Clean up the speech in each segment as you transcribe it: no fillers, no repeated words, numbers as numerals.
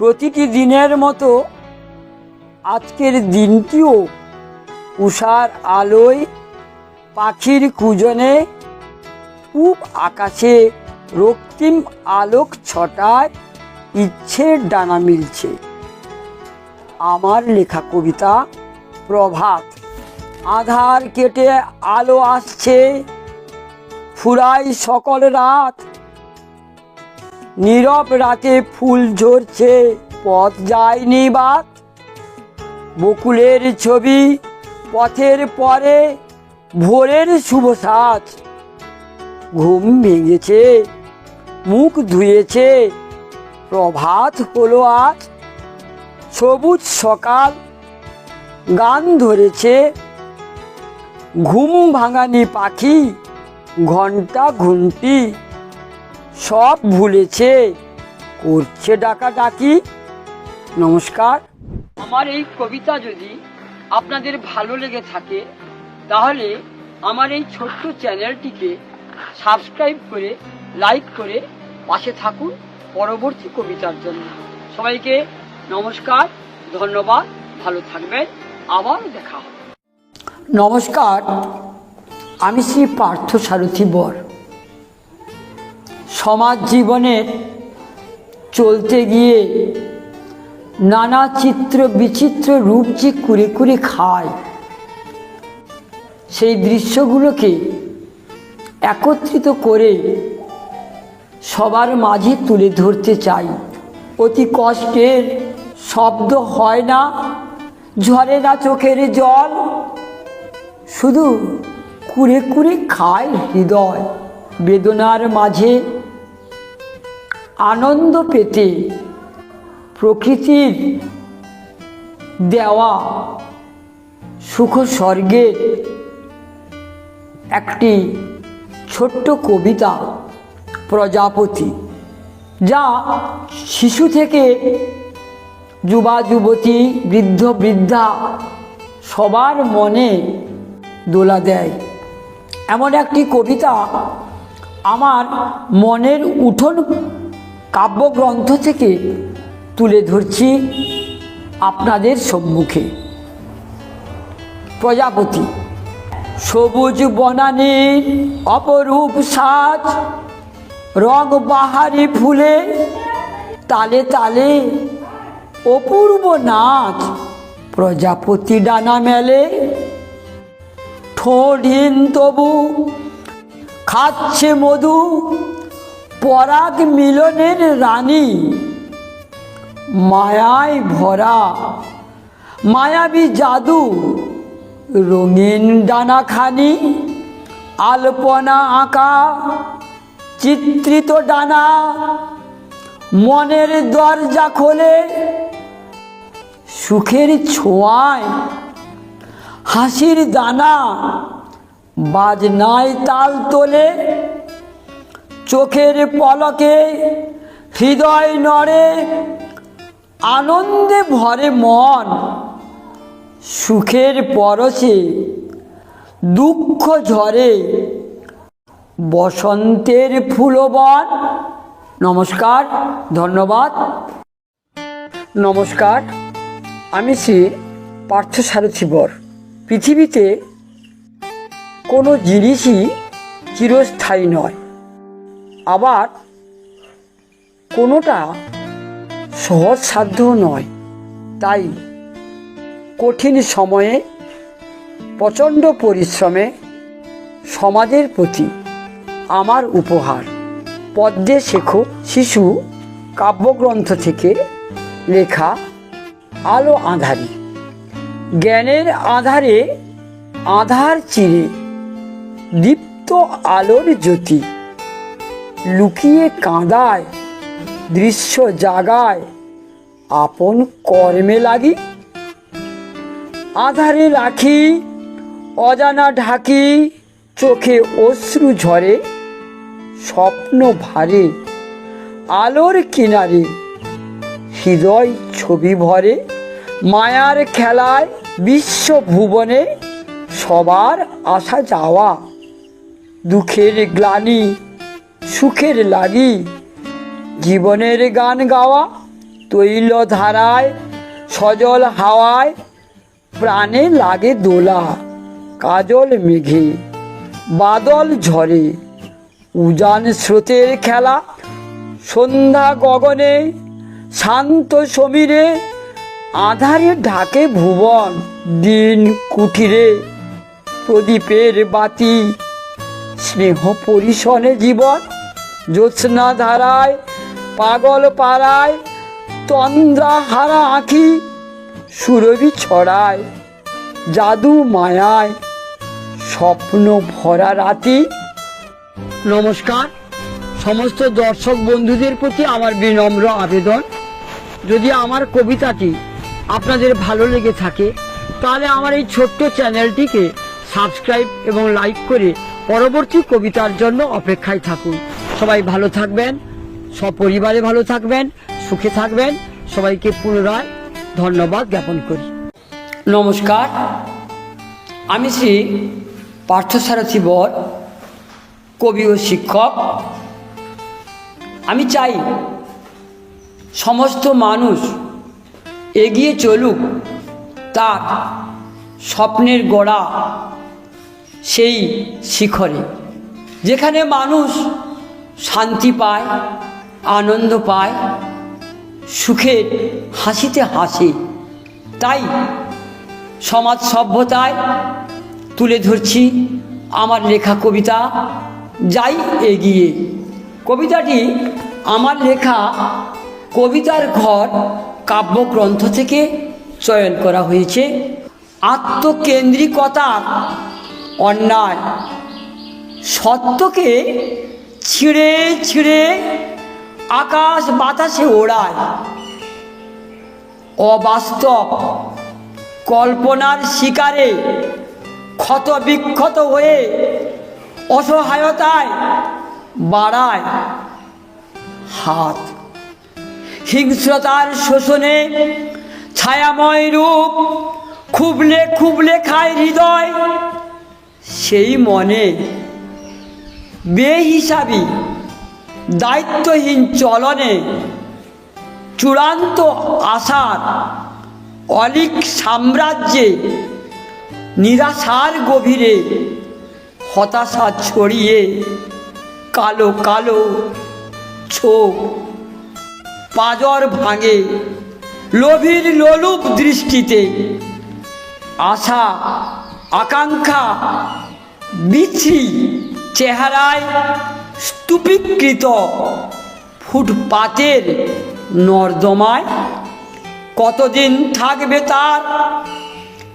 প্রতিটি দিনের মতো আজকের দিনটিও উষার আলোয়, পাখির কুজনে, পূব আকাশে রক্তিম আলোক ছটায় ইচ্ছের ডানা মিলছে। আমার লেখা কবিতা প্রভাত। আধার কেটে আলো আসছে, ফুরাই সকল রাত। নীরব রাতে ফুল ঝরছে, পথ যায়নি বাত। বকুলের ছবি পথের পরে, ভোরের শুভ সাজ। ঘুম ভেঙেছে, মুখ ধুয়েছে, প্রভাত হলো আজ। সবুজ সকাল গান ধরেছে, ঘুম ভাঙানি পাখি ঘন্টা ঘুমটি সব ভুলেছে, করছে ডাকাডাকি। নমস্কার। আমার এই কবিতা যদি আপনাদের ভালো লেগে থাকে তাহলে আমার এই ছোট্ট চ্যানেলটিকে সাবস্ক্রাইব করে লাইক করে পাশে থাকুন পরবর্তী কবিতার জন্য। সবাইকে নমস্কার, ধন্যবাদ, ভালো থাকবেন, আবার দেখা হবে। নমস্কার, আমি শ্রী পার্থ সারথী বর। সমাজ জীবনে চলতে গিয়ে নানা চিত্র বিচিত্র রূপ যে কুরে কুরে খায়, সেই দৃশ্যগুলোকে একত্রিত করে সবার মাঝে তুলে ধরতে চাই। অতি কষ্টের শব্দ হয় না, ঝরে না চোখের জল, শুধু কুরে কুরে খায় হৃদয়। বেদনার মাঝে আনন্দ পেতে প্রকৃতির দেওয়া সুখ স্বর্গের একটি ছোট্ট কবিতা প্রজাপতি, যা শিশু থেকে যুবা যুবতী, বৃদ্ধ বৃদ্ধা সবার মনে দোলা দেয়। এমন একটি কবিতা আমার মনের উঠোন কাব্যগ্রন্থ থেকে তুলে ধরছি আপনাদের সম্মুখে। প্রজাপতি। সবুজ বনানীর অপরূপ সাজ, রং বাহারি ফুলে তালে তালে অপূর্ব নাচ। প্রজাপতি ডানা মেলে, ঠোঁটহীন তবু খাচ্ছে মধু, পরাগ মিলনের রানী। মায়ায় ভরা মায়াবী জাদু, রঙিন ডানাখানি, আলপনা আঁকা চিত্রিত ডানা। মনের দরজা খোলে সুখের ছোঁয়ায়, হাসির দানা বাজনায় তাল তোলে। চোখের পলকে হৃদয় নড়ে, আনন্দে ভরে মন। সুখের পরশে দুঃখ ঝরে, বসন্তের ফুলবন। নমস্কার, ধন্যবাদ। নমস্কার, আমি শ্রী পার্থ সারথী বর। পৃথিবীতে কোনো জিনিসই চিরস্থায়ী নয়, আবার কোনোটা সহজসাধ্যও নয়। তাই কঠিন সময়ে প্রচণ্ড পরিশ্রমে সমাজের প্রতি আমার উপহার পদ্মে শেখো শিশু কাব্যগ্রন্থ থেকে লেখা আলো আঁধারি। জ্ঞানের আধারে আধার চিরে দীপ্ত আলোর জ্যোতি, লুকিয়ে কাঁদায় দৃশ্য জাগায় আপন কর্মে লাগি। আধারে রাখি অজানা ঢাকি, চোখে অশ্রু ঝরে স্বপ্ন ভারে। আলোর কিনারে হৃদয় ছবি ভরে, মায়ার খেলায় বিশ্ব ভুবনে সবার আসা যাওয়া। দুঃখের গ্লানি সুখের লাগি, জীবনের গান গাওয়া। তৈল ধারায় সজল হাওয়ায় প্রাণে লাগে দোলা। কাজল মেঘে বাদল ঝরে উজান স্রোতের খেলা। সন্ধ্যা গগনে শান্ত সমীরে আধারে ঢাকে ভুবন। দিন কুঠিরে প্রদীপের বাতি স্নেহ পরিশনে জীবন। জ্যোৎস্না ধারায় পাগল পাড়ায় তন্দ্রা হারা আঁখি সুরভি ছড়ায় জাদু মায়ায় স্বপ্ন ভরা রাতি। নমস্কার সমস্ত দর্শক বন্ধুদের প্রতি আমার বিনম্র আবেদন, যদি আমার কবিতাটি আপনাদের ভালো লেগে থাকে তাহলে আমার এই ছোট্ট চ্যানেলটিকে সাবস্ক্রাইব এবং লাইক করে পরবর্তী কবিতার জন্য অপেক্ষায় থাকুন। সবাই ভালো থাকবেন, সপরিবারে ভালো থাকবেন, সুখে থাকবেন। সবাইকে পুনরায় ধন্যবাদ জ্ঞাপন করি। নমস্কার, আমি শ্রী পার্থসারথী বর, কবি ও শিক্ষক। আমি চাই সমস্ত মানুষ এগিয়ে চলুক তার স্বপ্নের গড়া সেই শিখরে, যেখানে মানুষ শান্তি পায়, আনন্দ পায়, সুখের হাসিতে হাসে। তাই সমাজ সভ্যতায় তুলে ধরছি আমার লেখা কবিতা যাই এগিয়ে। কবিতাটি আমার লেখা কবিতার ঘর কাব্যগ্রন্থ থেকে চয়ন করা হয়েছে। আত্মকেন্দ্রিকতার অন্যায় সত্যকে ছিঁড়ে ছিঁড়ে আকাশ বাতাসে ওড়ায়। অবাস্তব কল্পনার শিকারে ক্ষত বিক্ষত হয়ে অসহায়তায় বাড়ায় হাত। হিংস্রতার শোষণে ছায়াময় রূপ খুবলে খুবলে খায় হৃদয়। সেই মনে বেহিসাবি দায়িত্বহীন চলনে চূড়ান্ত আশার অলিক সাম্রাজ্যে নিরাশার গভীরে হতাশা ছড়িয়ে কালো কালো চোখ পাঁজর ভাঙে লোভীর লোলুপ দৃষ্টিতে। আশা আকাঙ্ক্ষা বিচ্ছিরি চেহারায় স্তূপীকৃত ফুটপাতের নর্দমায়। কতদিন থাকবে তার,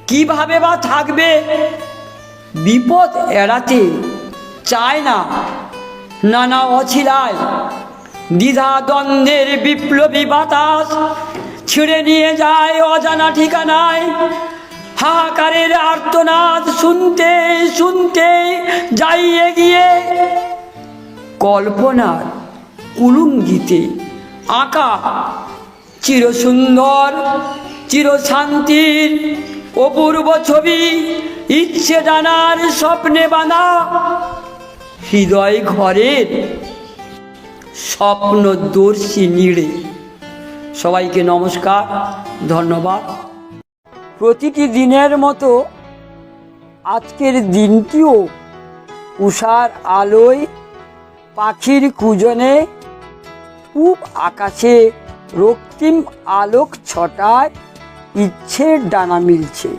কিভাবে বা থাকবে? বিপদ এড়াতে চায় না নানা অছিলায়। দ্বিধা দ্বন্দ্বের বিপ্লবী বাতাস ছিঁড়ে নিয়ে যায় অজানা ঠিকানায়। হাহাকারের আর্তনাদ শুনতে শুনতে যাই এগিয়ে। কল্পনার কুলুঙ্গিতে আঁকা চিরসুন্দর চিরশান্তির অপূর্ব ছবি ইচ্ছে জানার স্বপ্নে বাঁধা হৃদয় ঘরের স্বপ্নদর্শী নীড়ে। সবাইকে নমস্কার, ধন্যবাদ। প্রতিটি দিনের মতো আজকের দিনটিও উষার আলোয় পাখির কুজনে পূব আকাশে রক্তিম আলোক ছটায় ইচ্ছের ডানা মিলছে।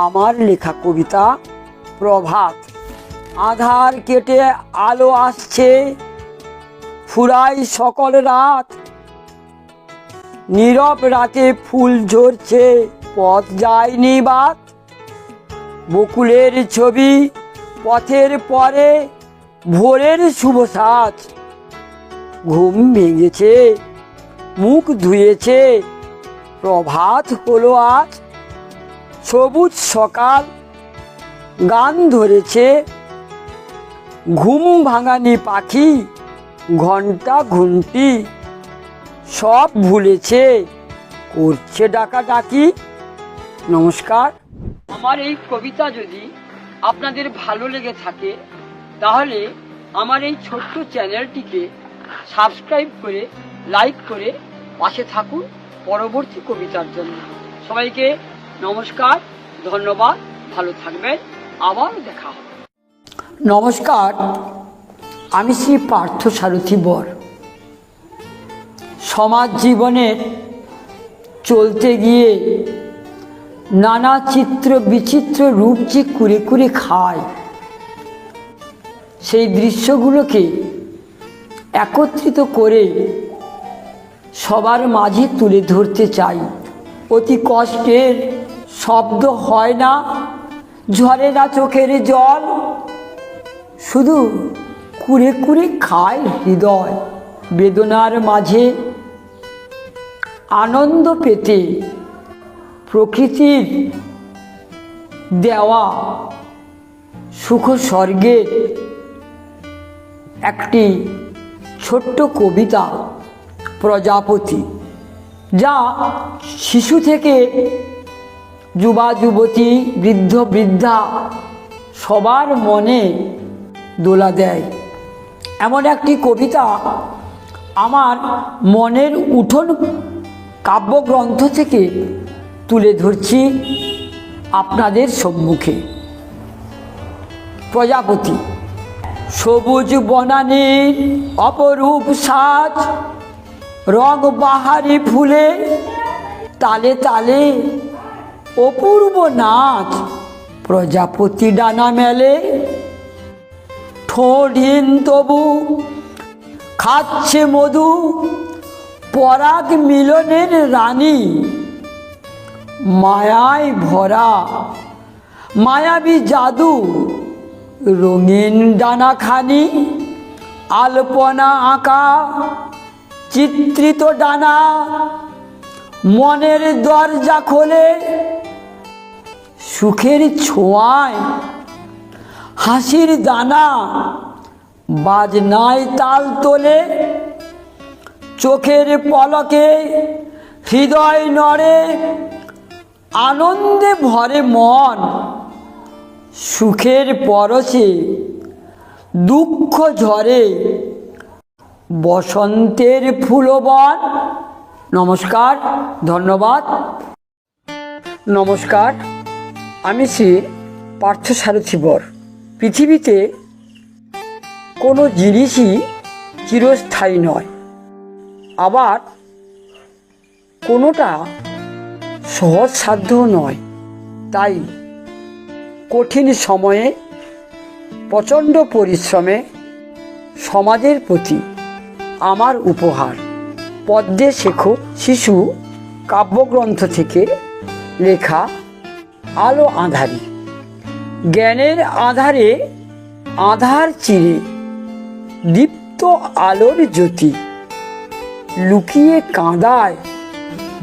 আমার লেখা কবিতা প্রভাত। আধার কেটে আলো আসছে, ফুরায় সকল রাত। নীরব রাতে ফুল ঝরছে, পথ যায়নি বাত। বকুলের ছবি পথের পরে ভোরের শুভ সাজ। ঘুম ভেঙেছে, মুখ ধুয়েছে, প্রভাত হলো আজ। সবুজ সকাল গান ধরেছে, ঘুম ভাঙানি পাখি ঘন্টা ঘুমটি সব ভুলেছে, করছে ডাকাডাকি। নমস্কার। আমার এই কবিতা যদি আপনাদের ভালো লেগে থাকে তাহলে আমার এই ছোট্ট চ্যানেলটিকে সাবস্ক্রাইব করে লাইক করে পাশে থাকুন পরবর্তী কবিতার জন্য। সবাইকে নমস্কার, ধন্যবাদ, ভালো থাকবেন, আবার দেখা হবে। নমস্কার, আমি শ্রী পার্থ সারথী বর। সমাজ জীবনের চলতে গিয়ে নানা চিত্র বিচিত্র রূপ যে কুরে কুরে খায়, সেই দৃশ্যগুলোকে একত্রিত করে সবার মাঝে তুলে ধরতে চাই। অতি কষ্টের শব্দ হয় না, ঝরে না চোখের জল, শুধু কুরে কুরে খায় হৃদয়। বেদনার মাঝে আনন্দ পেতে প্রকৃতির দেওয়া সুখ স্বর্গের একটি ছোট্ট কবিতা প্রজাপতি, যা শিশু থেকে যুবা যুবতী, বৃদ্ধ বৃদ্ধা সবার মনে দোলা দেয়। এমন একটি কবিতা আমার মনের উঠোন কাব্যগ্রন্থ থেকে তুলে ধরছি আপনাদের সম্মুখে। প্রজাপতি। সবুজ বনানীর অপরূপ সাজ, রং বাহারি ফুলে তালে তালে অপূর্ব নাচ। প্রজাপতি ডানা মেলে, ঠোঁটহীন তবু খাচ্ছে মধু, পরাগ মিলনের রানী। মায়ায় ভরা মায়াবী জাদু, রঙিন ডানাখানি, আলপনা আঁকা চিত্রিত ডানা। মনের দরজা খোলে সুখের ছোঁয়ায়, হাসির দানা বাজনায় তাল তোলে। চোখের পলকে হৃদয় নড়ে, আনন্দে ভরে মন। সুখের পরশে দুঃখ ঝরে, বসন্তের ফুলবন। নমস্কার, ধন্যবাদ। নমস্কার, আমি শ্রী পার্থ সারথী বর। পৃথিবীতে কোনো জিনিসই চিরস্থায়ী নয়, আবার কোনোটা সহজসাধ্যও নয়। তাই কঠিন সময়ে প্রচণ্ড পরিশ্রমে সমাজের প্রতি আমার উপহার পদ্মে শেখো শিশু কাব্যগ্রন্থ থেকে লেখা আলো আঁধারি। জ্ঞানের আধারে আধার চিরে দীপ্ত আলোর জ্যোতি, লুকিয়ে কাঁদায়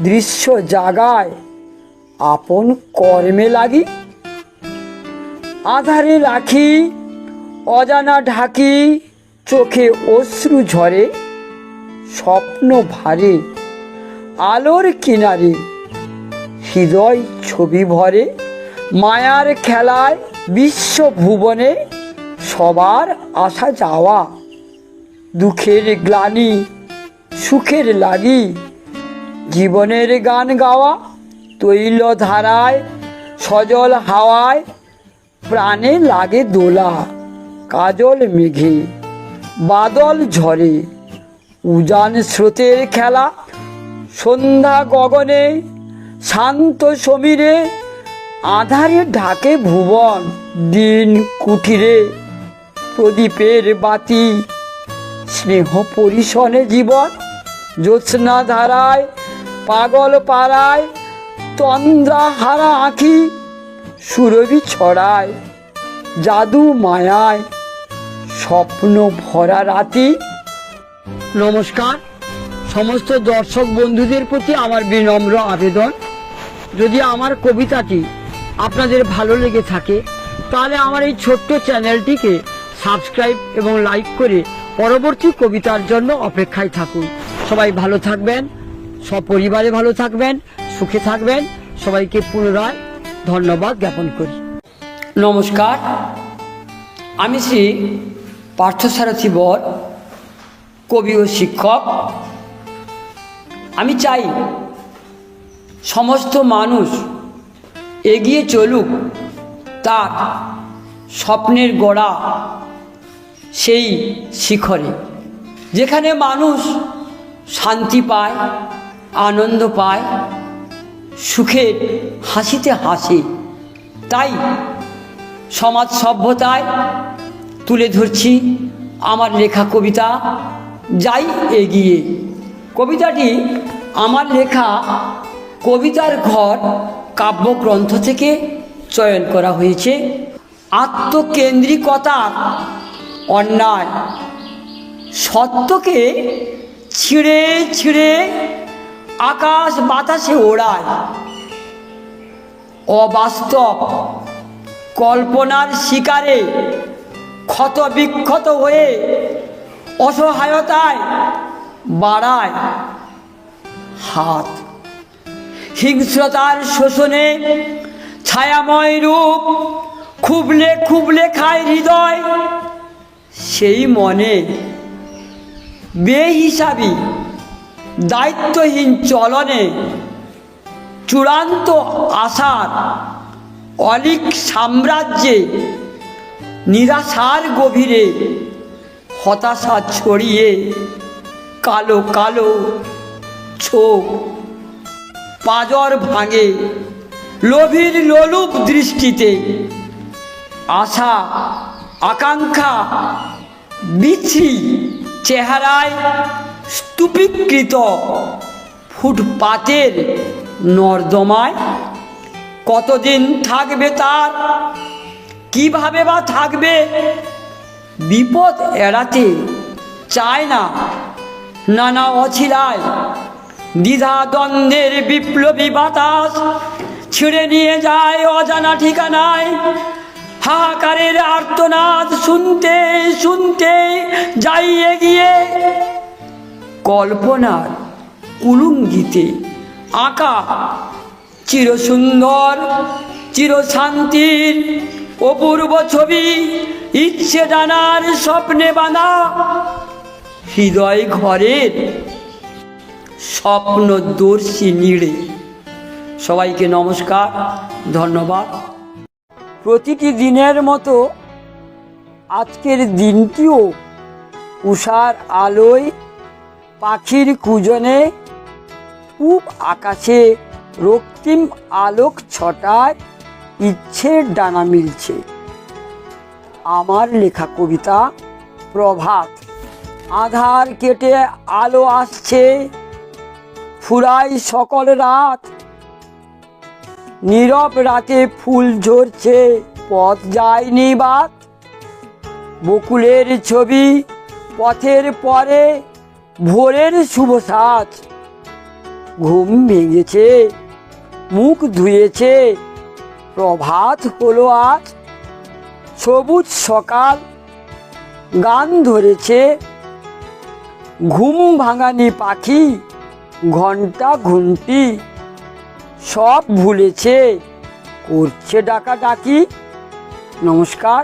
দৃশ্য জাগায় আপন কর্মে লাগি। আধারে রাখি অজানা ঢাকি, চোখে অশ্রু ঝরে স্বপ্ন ভারে। আলোর কিনারে হৃদয় ছবি ভরে, মায়ার খেলায় বিশ্ব ভুবনে সবার আসা যাওয়া। দুঃখের গ্লানি সুখের লাগি, জীবনের গান গাওয়া। তৈল ধারায় সজল হাওয়ায় প্রাণে লাগে দোলা। কাজল মেঘে বাদল ঝরে, উজান স্রোতের খেলা। সন্ধ্যা গগনে শান্ত সমীরে, আধারে ঢাকে ভুবন। দিন কুঠিরে প্রদীপের বাতি, স্নেহ পরিশনে জীবন। জ্যোৎস্না ধারায় পাগল পাড়ায়, তন্দ্রা হারা আঁখি সুরভি ছড়ায়। জাদু মায়ায় স্বপ্ন ভরা রাতি। নমস্কার, সমস্ত দর্শক বন্ধুদের প্রতি আমার বিনম্র আবেদন, যদি আমার কবিতাটি আপনাদের ভালো লেগে থাকে তাহলে আমার এই ছোট্ট চ্যানেলটিকে সাবস্ক্রাইব এবং লাইক করে পরবর্তী কবিতার জন্য অপেক্ষায় থাকুন। সবাই ভালো থাকবেন, সপরিবারে ভালো থাকবেন, সুখে থাকবেন। সবাইকে পুনরায় ধন্যবাদ জ্ঞাপন করি। নমস্কার, আমি শ্রী পার্থসারথী বর, কবি ও শিক্ষক। আমি চাই সমস্ত মানুষ এগিয়ে চলুক তার স্বপ্নের গড়া সেই শিখরে, যেখানে মানুষ শান্তি পায়, আনন্দ পায়, সুখের হাসিতে হাসে। তাই সমাজ সভ্যতায় তুলে ধরছি আমার লেখা কবিতা যাই এগিয়ে। কবিতাটি আমার লেখা কবিতার ঘর কাব্যগ্রন্থ থেকে চয়ন করা হয়েছে। আত্মকেন্দ্রিকতার অন্যায় সত্যকে ছিঁড়ে ছিঁড়ে আকাশ বাতাসে ওড়ায়, অবাস্তব কল্পনার শিকারে ক্ষত বিক্ষত হয়ে অসহায়তায় বাড়ায় হাত। হিংস্রতার শোষণে ছায়াময় রূপ খুবলে খুবলে খায় হৃদয়, সেই মনে বেহিসাবি দায়িত্বহীন চলনে চূড়ান্ত আশার অলিক সাম্রাজ্যে নিরাশার গভীরে হতাশা ছড়িয়ে কালো কালো চোখ পাঁজর ভাঙে লোভীর লোলুপ দৃষ্টিতে। আশা আকাঙ্ক্ষা বিচ্ছিরি চেহারায় স্তূপীকৃত ফুটপাতের নর্দমায় কতদিন থাকবে তার, কিভাবে বা থাকবে? বিপদ এড়াতে চায় না নানা অছিলায় দ্বিধা দ্বন্দ্বের বিপ্লবী বাতাস ছিঁড়ে নিয়ে যায় অজানা ঠিকানায়। হাহাকারের আর্তনাদ শুনতে শুনতে যাই এগিয়ে, কল্পনার কুলুঙ্গিতে আঁকা চিরসুন্দর চিরশান্তির অপূর্ব ছবি, ইচ্ছে জানার স্বপ্নে বাঁধা হৃদয় ঘরের স্বপ্নদর্শী নীড়ে। সবাইকে নমস্কার, ধন্যবাদ। প্রতিটি দিনের মতো আজকের দিনটিও উষার আলোয় পাখির কুজনে পূব আকাশে রক্তিম আলোক ছটায় ইচ্ছের ডানা মিলছে। আমার লেখা কবিতা প্রভাত। আধার কেটে আলো আসছে, ফুরাই সকল রাত, নীরব রাতে ফুল ঝরছে, পথ যায়নি বাত। বকুলের ছবি পথের পরে ভোরের শুভ সাজ, ঘুম ভেঙেছে মুখ ধুয়েছে, প্রভাত হলো আজ। সবুজ সকাল গান ধরেছে, ঘুম ভাঙানি পাখি ঘন্টা ঘুমটি সব ভুলেছে, করছে ডাকাডাকি। নমস্কার।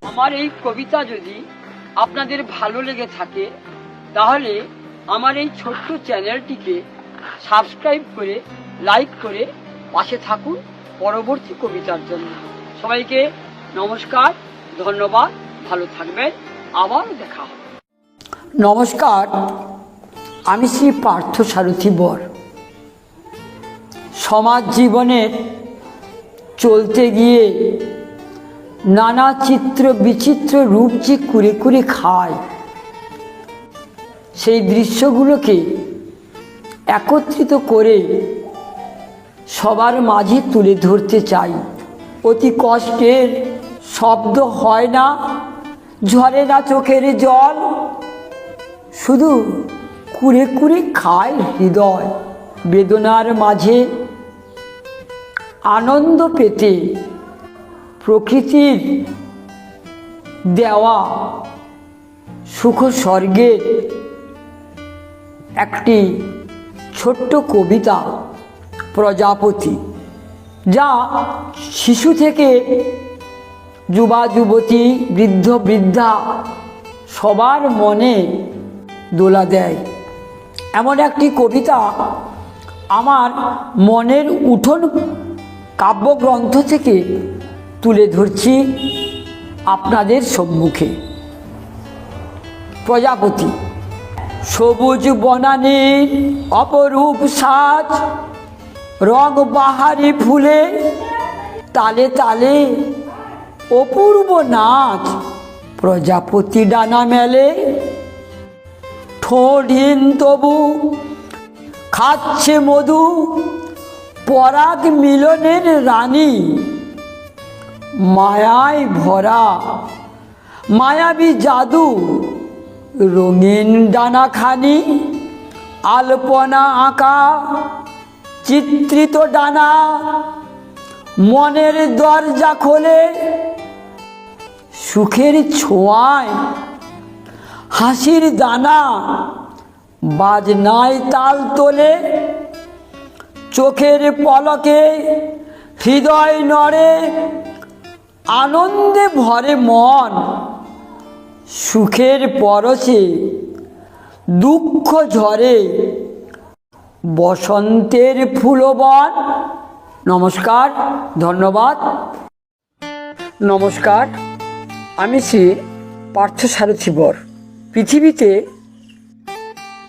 আমার এই কবিতা যদি আপনাদের ভালো লেগে থাকে তাহলে আমার এই ছোট্ট চ্যানেলটিকে সাবস্ক্রাইব করে লাইক করে পাশে থাকুন পরবর্তী কবিতার জন্য। সবাইকে নমস্কার, ধন্যবাদ, ভালো থাকবেন, আবার দেখা হবে। নমস্কার, আমি শ্রী পার্থ সারথী বর। সমাজ জীবনের চলতে গিয়ে নানা চিত্র বিচিত্র রূপ যে কুরে কুরে খায়, সেই দৃশ্যগুলোকে একত্রিত করে সবার মাঝে তুলে ধরতে চাই। অতি কষ্টের শব্দ হয় না, ঝরে না চোখের জল, শুধু কুরে কুরে খায় হৃদয়। বেদনার মাঝে আনন্দ পেতে প্রকৃতির দেওয়া সুখ স্বর্গের একটি ছোট্ট কবিতা প্রজাপতি, যা শিশু থেকে যুবা যুবতী বৃদ্ধ বৃদ্ধা সবার মনে দোলা দেয়। এমন একটি কবিতা আমার মনের উঠোন কাব্যগ্রন্থ থেকে তুলে ধরছি আপনাদের সম্মুখে। প্রজাপতি। সবুজ বনানীর অপরূপ সাজ, রং বাহারি ফুলে তালে তালে অপূর্ব নাচ। প্রজাপতি ডানা মেলে ঠোঁটহীন তবু খাচ্ছে মধু, পরাগ মিলনের রানী। মায়ায় ভরা মায়াবী জাদু, রঙিন ডানাখানি আলপনা আঁকা চিত্রিত ডানা। মনের দরজা খোলে সুখের ছোঁয়ায়, হাসির দানা বাজনায় তাল তোলে। চোখের পলকে হৃদয় নড়ে, আনন্দে ভরে মন। সুখের পরশে দুঃখ ঝরে, বসন্তের ফুলবন। নমস্কার, ধন্যবাদ। নমস্কার, আমি শ্রী পার্থসারথী বর। পৃথিবীতে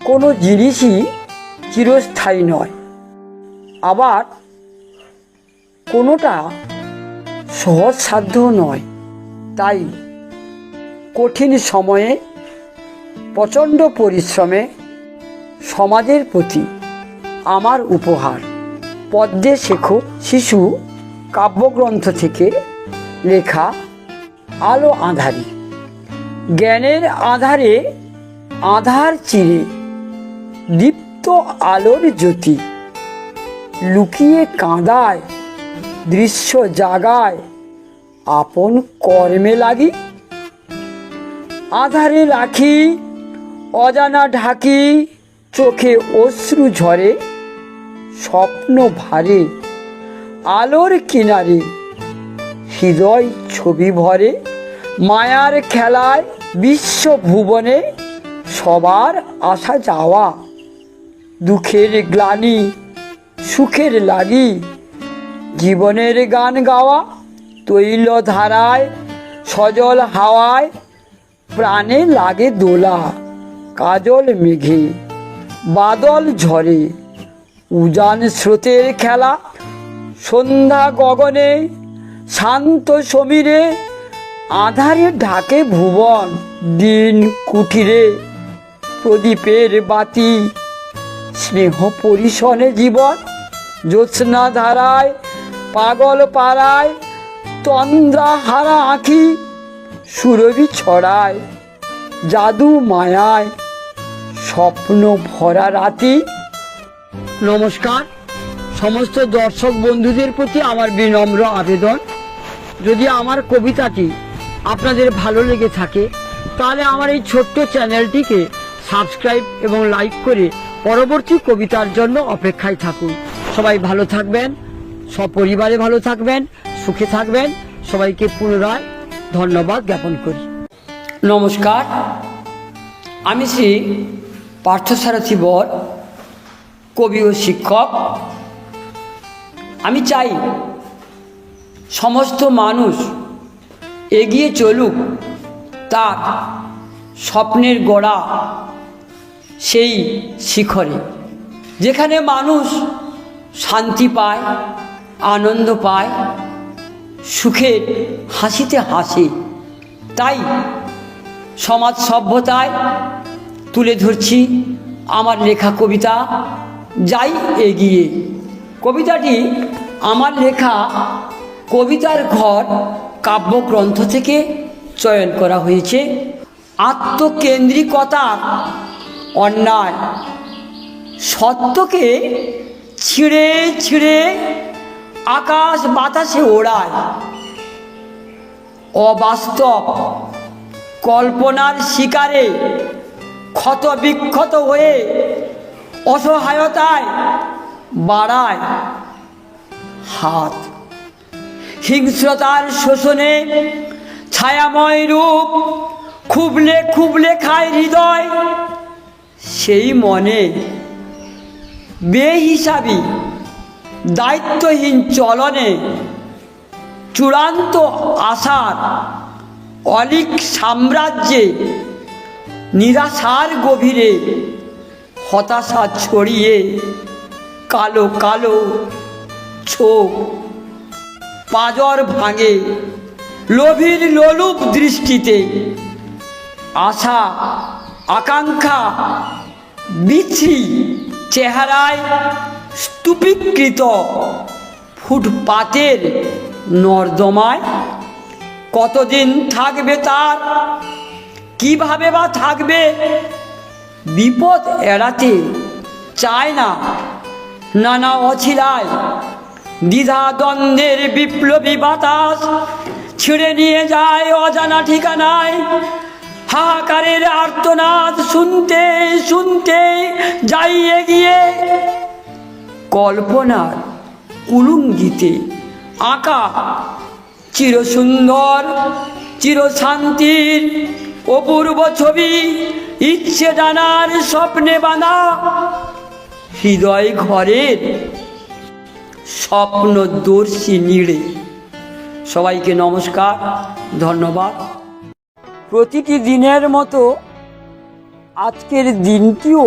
কোনো জিনিসই চিরস্থায়ী নয়, আবার কোনোটা সহজসাধ্যও নয়। তাই কঠিন সময়ে প্রচণ্ড পরিশ্রমে সমাজের প্রতি আমার উপহার পদ্মে শেখো শিশু কাব্যগ্রন্থ থেকে লেখা আলো আঁধারি। জ্ঞানের আধারে আধার চিরে দীপ্ত আলোর জ্যোতি। লুকিয়ে কাঁদায় দৃশ্য জাগায়, আপন কর্মে লাগি। আধারে রাখি অজানা ঢাকি, চোখে অশ্রু ঝরে স্বপ্ন ভারে। আলোর কিনারে হৃদয় ছবি ভরে, মায়ার খেলায় বিশ্ব ভুবনে সবার আসা যাওয়া। দুঃখের গ্লানি সুখের লাগি, জীবনের গান গাওয়া। তৈল ধারায় সজল হাওয়ায় প্রাণে লাগে দোলা। কাজল মেঘে বাদল ঝরে, উজান স্রোতের খেলা। সন্ধ্যা গগনে শান্ত সমীরে, আধারে ঢাকে ভুবন। দিন কুঠিরে প্রদীপের বাতি, স্নেহ পরিশনে জীবন। জ্যোৎস্না ধারায় পাগল পাড়ায়, তন্দ্রা হারা আঁখি সুরভি ছড়ায়। জাদু মায়ায় স্বপ্ন ভরা রাতি। নমস্কার, সমস্ত দর্শক বন্ধুদের প্রতি আমার বিনম্র আবেদন, যদি আমার কবিতাটি আপনাদের ভালো লেগে থাকে তাহলে আমার এই ছোট্ট চ্যানেলটিকে সাবস্ক্রাইব এবং লাইক করে পরবর্তী কবিতার জন্য অপেক্ষায় থাকুন। সবাই ভালো থাকবেন, সপরিবারে ভালো থাকবেন, সুখে থাকবেন। সবাইকে পুনরায় ধন্যবাদ জ্ঞাপন করি। নমস্কার, আমি শ্রী পার্থসারথী বর, কবি ও শিক্ষক। আমি চাই সমস্ত মানুষ এগিয়ে চলুক তার স্বপ্নের গোড়া সেই শিখরে, যেখানে মানুষ শান্তি পায়, আনন্দ পায়, সুখের হাসিতে হাসে। তাই সমাজ সভ্যতায় তুলে ধরছি আমার লেখা কবিতা যাই এগিয়ে। কবিতাটি আমার লেখা কবিতার ঘর কাব্যগ্রন্থ থেকে চয়ন করা হয়েছে। আত্মকেন্দ্রিকতার অন্যায় সত্যকে ছিঁড়ে ছিঁড়ে আকাশ বাতাসে ওড়ায়। অবাস্তব কল্পনার শিকারে ক্ষত বিক্ষত হয়ে অসহায়তায় বাড়ায় হাত। হিংস্রতার শোষণে ছায়াময় রূপ খুবলে খুবলে খায় হৃদয়। সেই মনে বেহিসাবি দায়িত্বহীন চলনে চূড়ান্ত আশার অলিক সাম্রাজ্যে নিরাশার গভীরে হতাশা ছড়িয়ে কালো কালো চোখ পাঁজর ভাঙে লোভীর লোলুপ দৃষ্টিতে আশা আকাঙ্ক্ষা বিচ্ছি চেহারায় স্তূপীকৃত ফুটপাতের নর্দমায় কতদিন থাকবে তার, কিভাবে বা থাকবে? বিপদ এড়াতে চায় না নানা অছিলায় দ্বিধা দ্বন্দ্বের বিপ্লবী বাতাস ছিঁড়ে নিয়ে যায় অজানা ঠিকানায়। হাহাকারের আর্তনাদ শুনতে শুনতে যাই এগিয়ে কল্পনার কুলুঙ্গিতে আঁকা চিরসুন্দর চিরশান্তির অপূর্ব ছবি, ইচ্ছে জানার স্বপ্নে বাঁধা হৃদয় ঘরের স্বপ্নদর্শী নিড়ে। সবাইকে নমস্কার, ধন্যবাদ। প্রতিটি দিনের মতো আজকের দিনটিও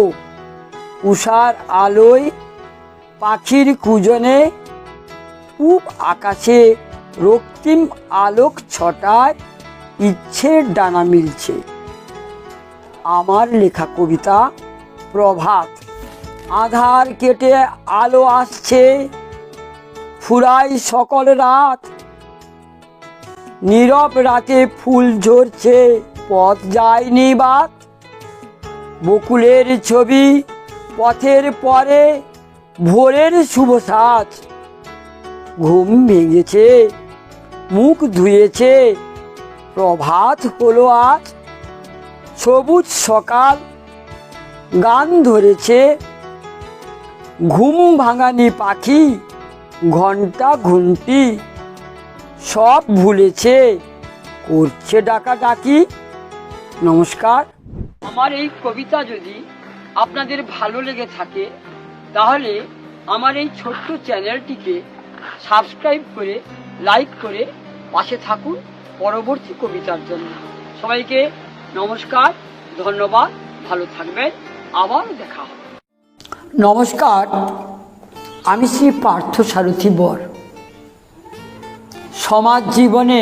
উষার আলোয় পাখির কুজনে পূব আকাশে রক্তিম আলোক ছটায় ইচ্ছের ডানা মিলছে। আমার লেখা কবিতা প্রভাত। আধার কেটে আলো আসছে, ফুরায় সকল রাত, নীরব রাতে ফুল ঝরছে, পথ যায়নি বাত। বকুলের ছবি পথের পরে ভোরের শুভ সাজ, ঘুম ভেঙেছে মুখ ধুয়েছে, প্রভাত হলো আজ। সবুজ সকাল গান ধরেছে, ঘুম ভাঙানি পাখি ঘন্টা ঘুমটি সব ভুলেছে, করছে ডাকাডাকি। নমস্কার। আমার এই কবিতা যদি আপনাদের ভালো লেগে থাকে তাহলে আমার এই ছোট্ট চ্যানেলটিকে সাবস্ক্রাইব করে লাইক করে পাশে থাকুন পরবর্তী কবিতার জন্য। সবাইকে নমস্কার, ধন্যবাদ, ভালো থাকবেন, আবার দেখা হবে। নমস্কার, আমি শ্রী পার্থ সারথী বর। সমাজ জীবনে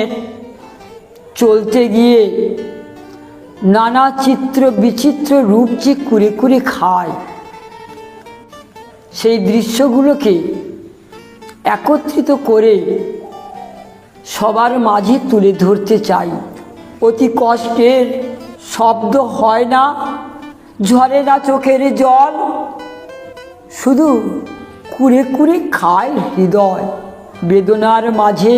চলতে গিয়ে নানা চিত্র বিচিত্র রূপ যে কুরে কুরে খায়, সেই দৃশ্যগুলোকে একত্রিত করে সবার মাঝে তুলে ধরতে চাই। অতি কষ্টের শব্দ হয় না, ঝরে না চোখের জল, শুধু কুরে কুরে খায় হৃদয়। বেদনার মাঝে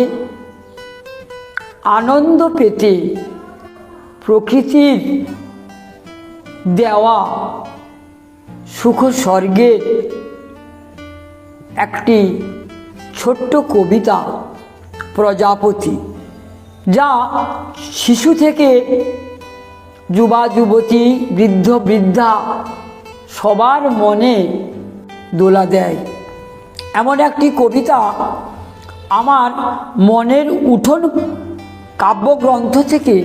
আনন্দ পেতে প্রকৃতির দেওয়া সুখ স্বর্গের একটি ছোট্ট কবিতা প্রজাপতি, যা শিশু থেকে যুবা যুবতী বৃদ্ধ বৃদ্ধা সবার মনে দোলা দেয়। এমন একটি কবিতা আমার মনের উঠোন কাব্যগ্রন্থ থেকে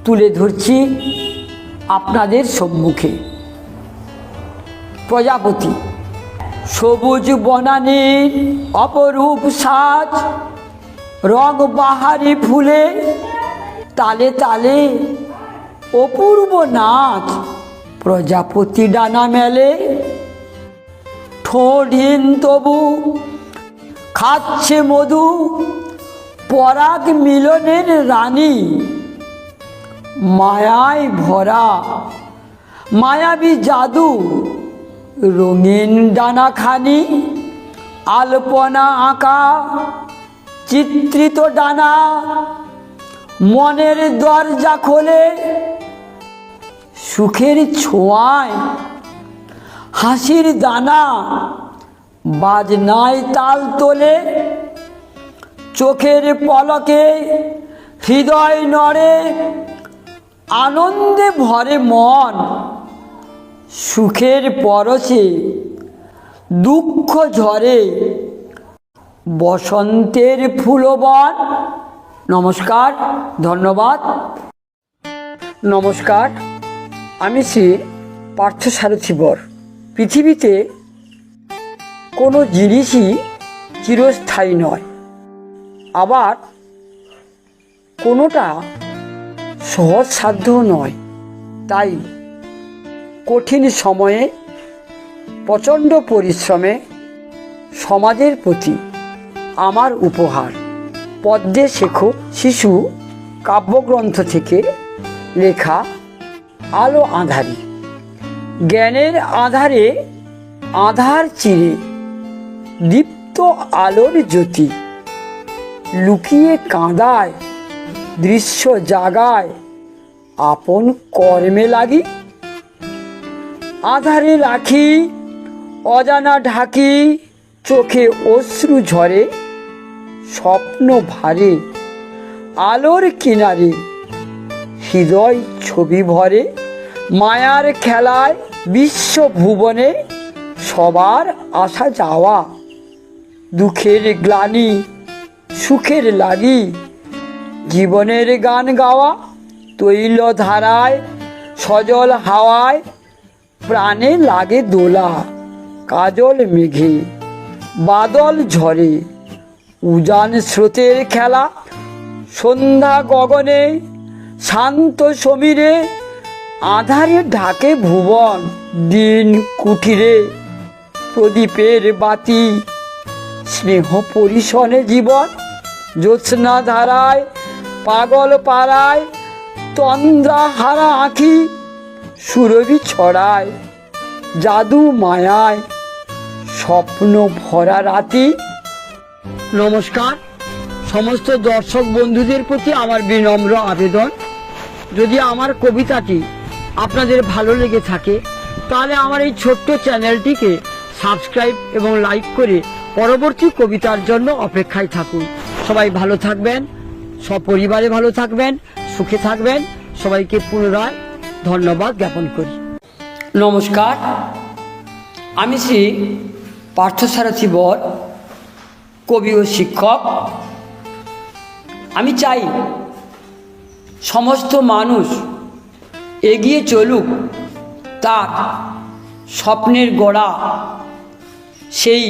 তুলে ধরছি আপনাদের সম্মুখে। প্রজাপতি। সবুজ বনানীর অপরূপ সাজ, রং বাহারি ফুলে তালে তালে অপূর্ব নাচ। প্রজাপতি ডানা মেলে ঠোঁটহীন তবু খাচ্ছে মধু, পরাগ মিলনের রানী মায়ায় ভরা মায়াবী জাদু। রঙিন ডানাখানি আলপনা আঁকা চিত্রিত ডানা, মনের দরজা খোলে সুখের ছোঁয়ায় হাসির দানা। বাজনায় তাল তোলে চোখের পলকে, হৃদয় নড়ে আনন্দে ভরে মন। সুখের পরশে দুঃখ ঝরে বসন্তের ফুলবন। নমস্কার, ধন্যবাদ। নমস্কার, আমি শ্রী পার্থসারথী বর। পৃথিবীতে কোনো জিনিসই চিরস্থায়ী নয়, আবার কোনোটা সহজসাধ্যও নয়। তাই কঠিন সময়ে প্রচণ্ড পরিশ্রমে সমাজের প্রতি আমার উপহার পদ্মে শেখো শিশু কাব্যগ্রন্থ থেকে লেখা আলো আঁধারি। জ্ঞানের আধারে আধার চিরে দীপ্ত আলোর জ্যোতি, লুকিয়ে কাঁদায় দৃশ্য জাগায় আপন কর্মে লাগি। আধারে রাখি অজানা ঢাকি, চোখে অশ্রু ঝরে স্বপ্ন ভারে। আলোর কিনারে হৃদয় ছবি ভরে, মায়ার খেলায় বিশ্ব ভুবনে সবার আসা যাওয়া। দুঃখের গ্লানি সুখের লাগি, জীবনের গান গাওয়া। তৈল ধারায় সজল হাওয়ায় প্রাণে লাগে দোলা। কাজল মেঘে বাদল ঝরে উজান স্রোতের খেলা। সন্ধ্যা গগনে শান্ত সমীরে আধারে ঢাকে ভুবন। দিন কুঠিরে প্রদীপের বাতি, স্নেহ পরিশনে জীবন। জ্যোৎস্না ধারায় পাগল পাড়ায় তন্দ্রা হারা আঁখি, সুরভি ছড়ায় জাদু মায়ায় স্বপ্ন ভরা রাতি। নমস্কার, সমস্ত দর্শক বন্ধুদের প্রতি আমার বিনম্র আবেদন, যদি আমার কবিতাটি আপনাদের ভালো লেগে থাকে তাহলে আমার এই ছোট্ট চ্যানেলটিকে সাবস্ক্রাইব এবং লাইক করে পরবর্তী কবিতার জন্য অপেক্ষায় থাকুন। সবাই ভালো থাকবেন, সপরিবারে ভালো থাকবেন, সুখে থাকবেন। সবাইকে পুনরায় ধন্যবাদ জ্ঞাপন করি। নমস্কার, আমি শ্রী পার্থসারথী বর, কবি ও শিক্ষক। আমি চাই সমস্ত মানুষ এগিয়ে চলুক তার স্বপ্নের গোড়া সেই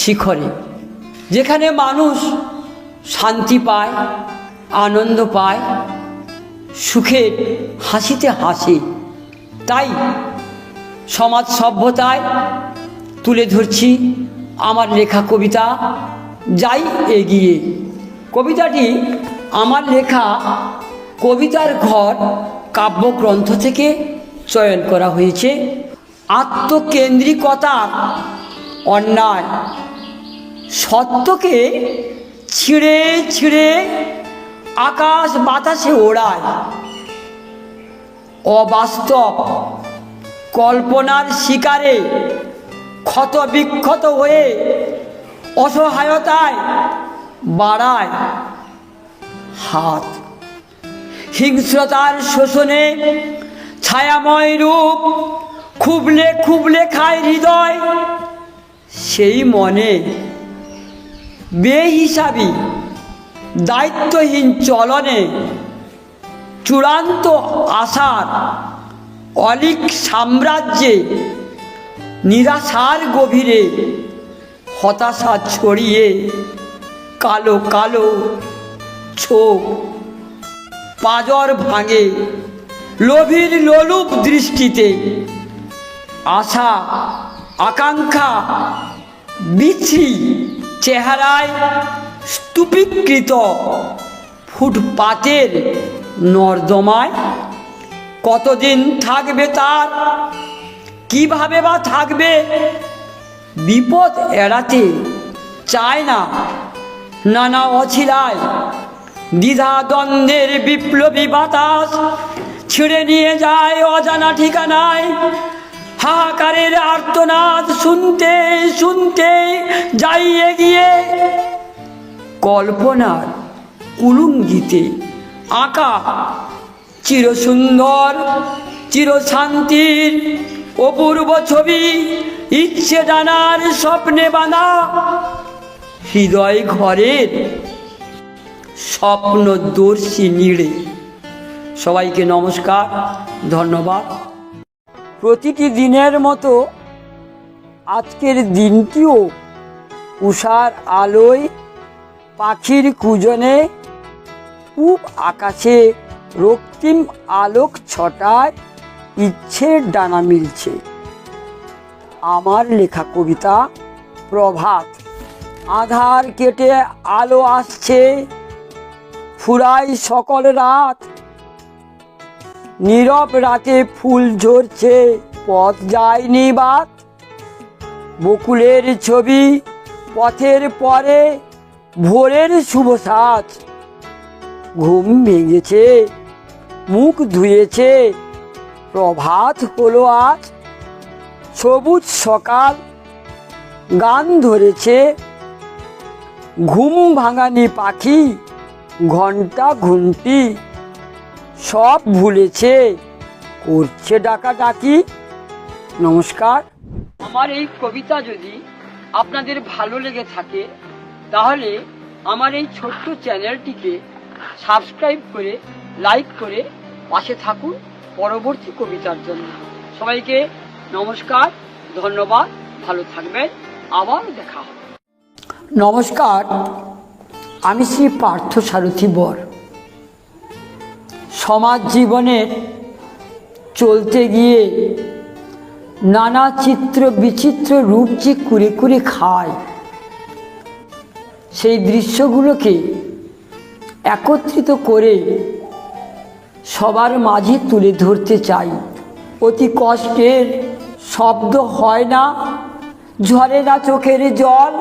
শিখরে, যেখানে মানুষ শান্তি পায়, আনন্দ পায়, সুখের হাসিতে হাসে। তাই সমাজ সভ্যতায় তুলে ধরছি আমার লেখা কবিতা যাই এগিয়ে। কবিতাটি আমার লেখা কবিতার ঘর কাব্যগ্রন্থ থেকে চয়ন করা হয়েছে। আত্মকেন্দ্রিকতার অন্যায় সত্যকে ছিঁড়ে ছিঁড়ে আকাশ বাতাসে ওড়ায়। অবাস্তব কল্পনার শিকারে ক্ষত বিক্ষত হয়ে অসহায়তায় বাড়ায় হাত। হিংস্রতার শোষণে ছায়াময় রূপ খুবলে খুবলে খায় হৃদয়। সেই মনে বেহিসাবি দায়িত্বহীন চলনে চূড়ান্ত আশার অলিক সাম্রাজ্যে নিরাশার গভীরে হতাশা ছড়িয়ে কালো কালো চোখ পাঁজর ভাঙে লোভীর লোলুপ দৃষ্টিতে। আশা আকাঙ্ক্ষা বিচ্ছি চেহারায় স্তূপীকৃত ফুটপাতের নর্দমায়। কতদিন থাকবে তার, কিভাবে বা থাকবে? বিপদ এড়াতে চায় না নানা অছিলায় দ্বিধা দ্বন্দ্বের বিপ্লবী বাতাস ছিঁড়ে নিয়ে যায় অজানা ঠিকানায়। হাহাকারের আর্তনাদ শুনতে শুনতে যাই এগিয়ে। কল্পনার কুলুঙ্গিতে আঁকা চিরসুন্দর চিরশান্তির অপূর্ব ছবি ইচ্ছে জানার স্বপ্নে বাঁধা হৃদয় ঘরের স্বপ্নদর্শী নিড়ে। সবাইকে নমস্কার, ধন্যবাদ। প্রতিটি দিনের মতো আজকের দিনটিও উষার আলোয়, পাখির কুজনে, পূব আকাশে রক্তিম আলোক ছটায় ইচ্ছের ডানা মিলছে। আমার লেখা কবিতা প্রভাত। আধার কেটে আলো আসছে, ফুরাই সকল রাত। নীরব রাতে ফুল ঝরছে, পথ যায়নি বাত। বকুলের ছবি পথের পরে, ভোরের শুভ সাজ। ঘুম ভেঙেছে, মুখ ধুয়েছে, প্রভাত হলো আজ। সবুজ সকাল গান ধরেছে, ঘুম ভাঙানি পাখি ঘন্টা ঘুমটি সব ভুলেছে, করছে ডাকাডাকি। নমস্কার। আমার এই কবিতা যদি আপনাদের ভালো লেগে থাকে তাহলে আমার এই ছোট্ট চ্যানেলটিকে সাবস্ক্রাইব করে লাইক করে পাশে থাকুন পরবর্তী কবিতার জন্য। সবাইকে নমস্কার, ধন্যবাদ, ভালো থাকবেন, আবার দেখা হবে। নমস্কার, আমি শ্রী পার্থ সারথী বর। সমাজ জীবনের চলতে গিয়ে নানা চিত্র বিচিত্র রূপ যে কুরে কুরে খায়, সেই দৃশ্যগুলোকে একত্রিত করে সবার মাঝে তুলে ধরতে চাই। অতি কষ্টের শব্দ হয় না, ঝরে না চোখের জল,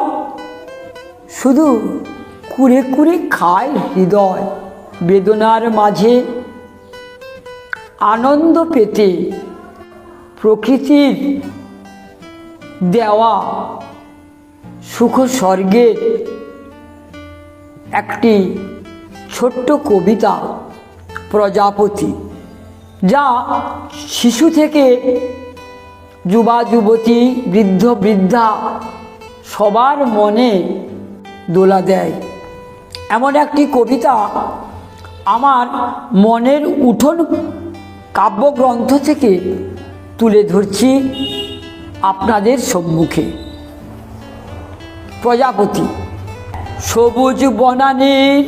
শুধু কুরে কুরে খায় হৃদয়। বেদনার মাঝে আনন্দ পেতে প্রকৃতির দেওয়া সুখ স্বর্গের একটি ছোট্ট কবিতা প্রজাপতি, যা শিশু থেকে যুবা যুবতী, বৃদ্ধ বৃদ্ধা সবার মনে দোলা দেয়। এমন একটি কবিতা আমার মনের উঠোন কাব্যগ্রন্থ থেকে তুলে ধরছি আপনাদের সম্মুখে। প্রজাপতি। সবুজ বনানীর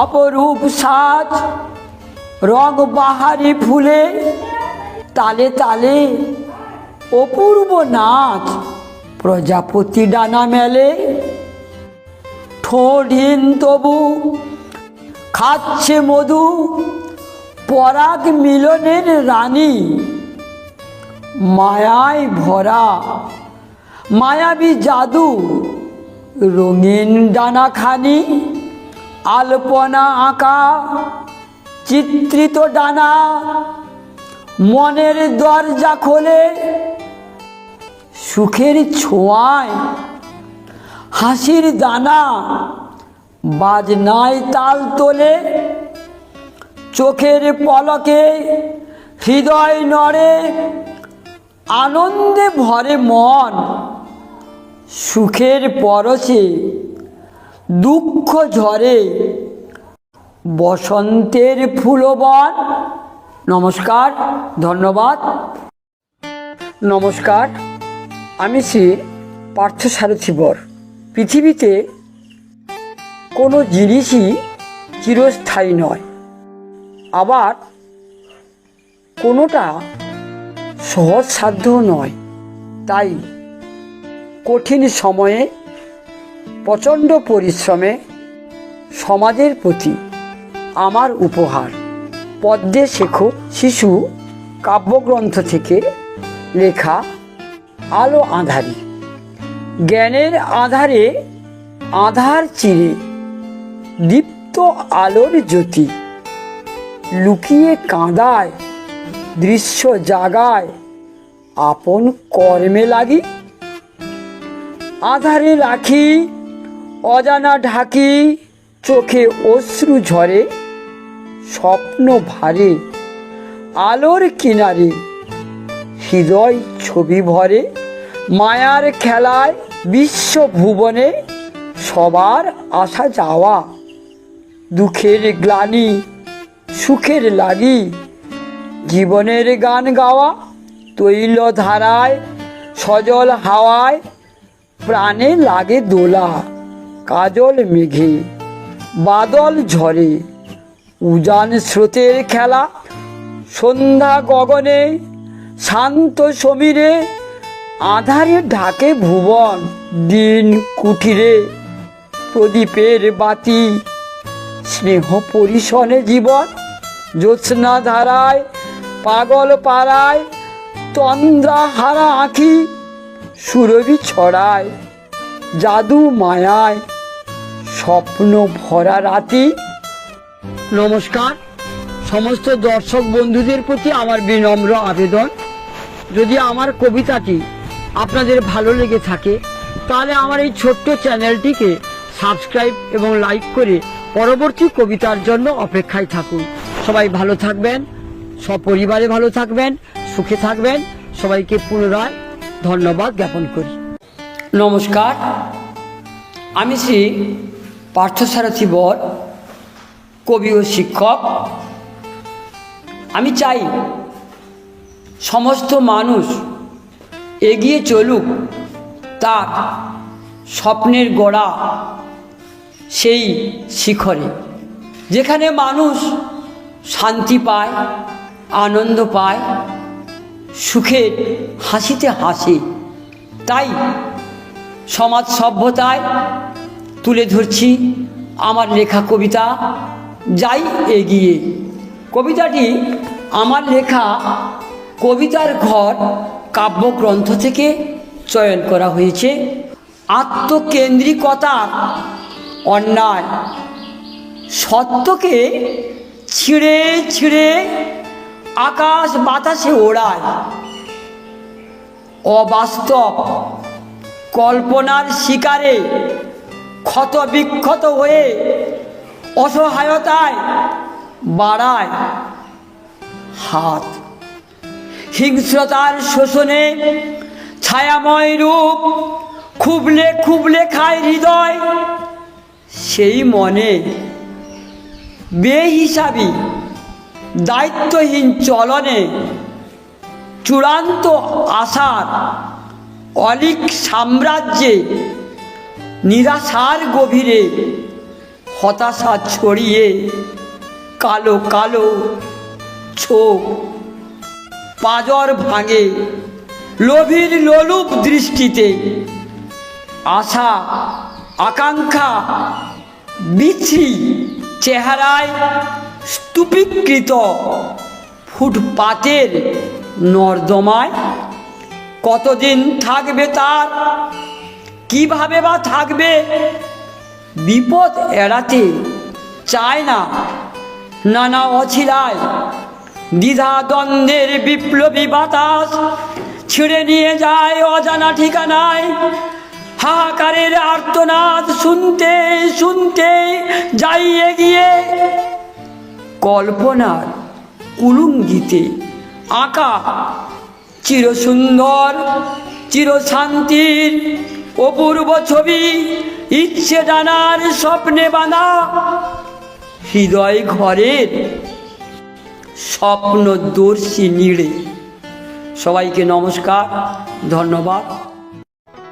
অপরূপ সাজ, রং বাহারি ফুলে তালে তালে অপূর্ব নাচ। প্রজাপতি ডানা মেলে, ঠোঁটহীন তবু খাচ্ছে মধু, পরাগ মিলনের রানী। মায়ায় ভরা মায়াবী জাদু, রঙিন ডানাখানি, আলপনা আঁকা চিত্রিত ডানা। মনের দরজা খোলে সুখের ছোঁয়ায়, হাসির দানা বাজনায় তাল তোলে। চোখের পলকে হৃদয় নড়ে, আনন্দে ভরে মন। সুখের পরশে দুঃখ ঝরে, বসন্তের ফুলবন। নমস্কার, ধন্যবাদ। নমস্কার, আমি শ্রী পার্থ সারথী বর। পৃথিবীতে কোনো জিনিসই চিরস্থায়ী নয়, আবার কোনোটা সহজসাধ্যও নয়। তাই কঠিন সময়ে প্রচণ্ড পরিশ্রমে সমাজের প্রতি আমার উপহার পদ্মে শেখো শিশু কাব্যগ্রন্থ থেকে লেখা আলো আঁধারি। জ্ঞানের আধারে আধার চিরে দীপ্ত আলোর জ্যোতি, লুকিয়ে কাঁদায় দৃশ্য জাগায় আপন কর্মে লাগি। আধারে রাখি অজানা ঢাকি, চোখে অশ্রু ঝরে স্বপ্ন ভারে। আলোর কিনারে হৃদয় ছবি ভরে, মায়ার খেলায় বিশ্ব ভুবনে সবার আসা যাওয়া, দুঃখের গ্লানি সুখের লাগি, জীবনের গান গাওয়া, তৈল ধারায় সজল হাওয়ায় প্রাণে লাগে দোলা, কাজল মেঘে বাদল ঝরে, উজান স্রোতের খেলা, সন্ধ্যা গগনে শান্ত সমীরে, আধারে ঢাকে ভুবন, দিন কুঠিরে প্রদীপের বাতি, স্নেহ পরিশনে জীবন, জ্যোৎস্না ধারায় পাগল পাড়ায় তন্দ্রা হারা আঁখি, সুরভি ছড়ায় জাদু মায়ায় স্বপ্ন ভরা রাতি। নমস্কার সমস্ত দর্শক বন্ধুদের প্রতি আমার বিনম্র আবেদন, যদি আমার কবিতাটি আপনাদের ভালো লেগে থাকে তাহলে আমার এই ছোট্ট চ্যানেলটিকে সাবস্ক্রাইব এবং লাইক করে পরবর্তী কবিতার জন্য অপেক্ষায় থাকুন। সবাই ভালো থাকবেন, সপরিবারে ভালো থাকবেন, সুখে থাকবেন। সবাইকে পুনরায় ধন্যবাদ জ্ঞাপন করি। নমস্কার, আমি শ্রী পার্থসারথী বর, কবি ও শিক্ষক। আমি চাই সমস্ত মানুষ এগিয়ে চলুক তার স্বপ্নের গোড়া সেই শিখরে, যেখানে মানুষ শান্তি পায়, আনন্দ পায়, সুখের হাসিতে হাসে। তাই সমাজ সভ্যতায় তুলে ধরছি আমার লেখা কবিতা যাই এগিয়ে। কবিতাটি আমার লেখা কবিতার ঘর কাব্যগ্রন্থ থেকে চয়ন করা হয়েছে। আত্মকেন্দ্রিকতার অন্যায় সত্যকে ছিঁড়ে ছিঁড়ে আকাশ বাতাসে ওড়ায়, অবাস্তব কল্পনার শিকারে ক্ষত বিক্ষত হয়ে অসহায়তায় বাড়ায় হাত, হিংস্রতার শোষণে ছায়াময় রূপ খুবলে খুবলে খায় হৃদয়। সেই মনে বেহিসাবি দায়িত্বহীন চলনে চূড়ান্ত আশার অলিক সাম্রাজ্যে নিরাশার গভীরে হতাশা ছড়িয়ে কালো কালো চোখ পাজর ভাঙে লোভীর লোলুপ দৃষ্টিতে। আশা আকাঙ্ক্ষা বিচ্ছিরি চেহারায় স্তূপীকৃত ফুটপাতের নর্দমায় কতদিন থাকবে তার, কিভাবে বা থাকবে? বিপদ এড়াতে চায় না নানা অছিলায়, দ্বিধা দ্বন্দ্বের বিপ্লবী বাতাস ছিঁড়ে নিয়ে যায় অজানা ঠিকানায়। হাহাকারের আর্তনাদ শুনতে শুনতে যাই এগিয়ে, কল্পনার কুলুঙ্গিতে আঁকা চিরসুন্দর চিরশান্তির অপূর্ব ছবি, ইচ্ছে জানার স্বপ্নে বাঁধা হৃদয় ঘরের স্বপ্নদর্শী নীড়ে। সবাইকে নমস্কার, ধন্যবাদ।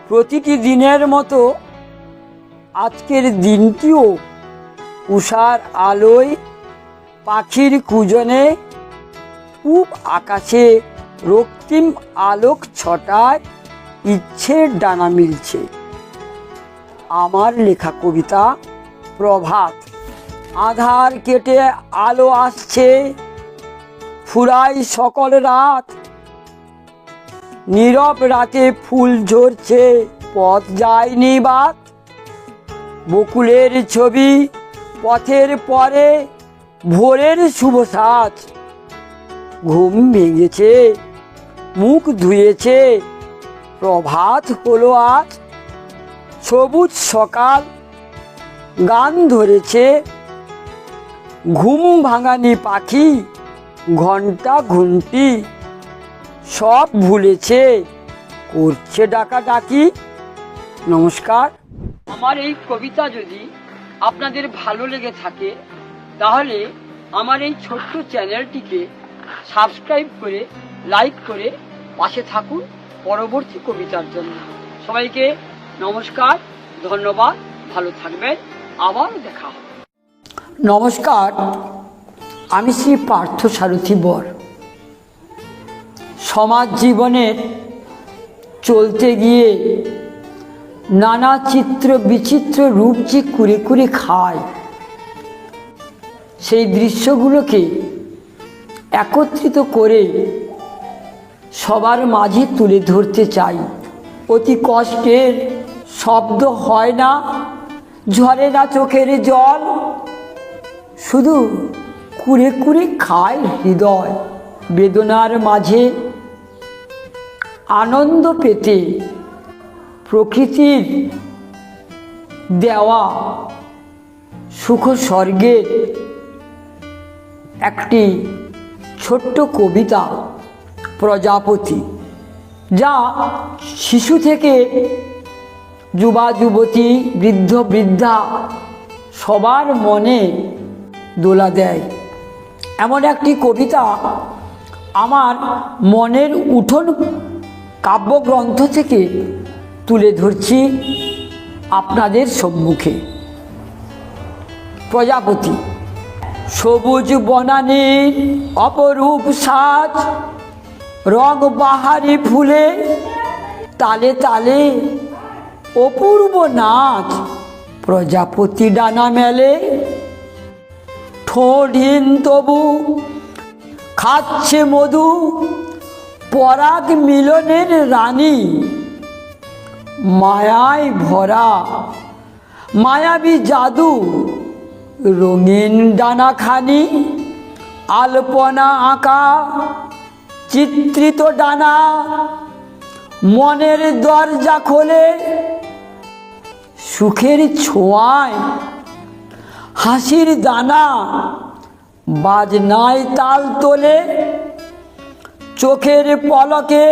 প্রতিটি দিনের মতো আজকের দিনটিও উষার আলোয় পাখির কুজনে পূব আকাশে রক্তিম আলোক ছটায় ইচ্ছের ডানা মিলছে। আমার লেখা কবিতা প্রভাত। আধার কেটে আলো আসছে, ফুরায় সকল রাত, নীরব রাতে ফুল ঝরছে, পথ যায়নি বাত। বকুলের ছবি পথের পরে, ভোরের শুভ সাজ। ঘুম ভেঙেছে, মুখ ধুয়েছে, প্রভাত হলো আজ। সবুজ সকাল গান ধরেছে, ঘুম ভাঙানি পাখি ঘণ্টা ঘুমটি সব ভুলেছে, করছে ডাকাডাকি। নমস্কার। আমার এই কবিতা যদি আপনাদের ভালো লেগে থাকে তাহলে আমার এই ছোট্ট চ্যানেলটিকে সাবস্ক্রাইব করে লাইক করে পাশে থাকুন পরবর্তী কবিতার জন্য। সবাইকে নমস্কার, ধন্যবাদ, ভালো থাকবেন, আবার দেখা হবে। নমস্কার, আমি শ্রী পার্থ সারথী বর। সমাজ জীবনের চলতে গিয়ে নানা চিত্র বিচিত্র রূপ যে কুরে কুরে খায়, সেই দৃশ্যগুলোকে একত্রিত করে সবার মাঝে তুলে ধরতে চাই। অতি কষ্টের শব্দ হয় না, ঝরে না চোখের জল, শুধু কুরে কুরে খায় হৃদয়। বেদনার মাঝে আনন্দ পেতে প্রকৃতির দেওয়া সুখ স্বর্গের একটি ছোট্ট কবিতা প্রজাপতি, যা শিশু থেকে যুবা যুবতী বৃদ্ধ বৃদ্ধা সবার মনে দোলা দেয়। এমন একটি কবিতা আমার মনের উঠোন কাব্যগ্রন্থ থেকে তুলে ধরছি আপনাদের সম্মুখে। প্রজাপতি। সবুজ বনানীর অপরূপ সাজ, রং বাহারি ফুলে তালে তালে অপূর্ব নাচ। প্রজাপতি ডানা মেলে, ঠোঁটহীন তবু খাচ্ছে মধু, পরাগ মিলনের রানী। মায়ায় ভরা মায়াবী জাদু, রঙিন ডানাখানি, আলপনা আঁকা চিত্রিত ডানা। মনের দরজা খোলে সুখের ছোঁয়ায়, হাসির দানা বাজনায় তাল তোলে। চোখের পলকে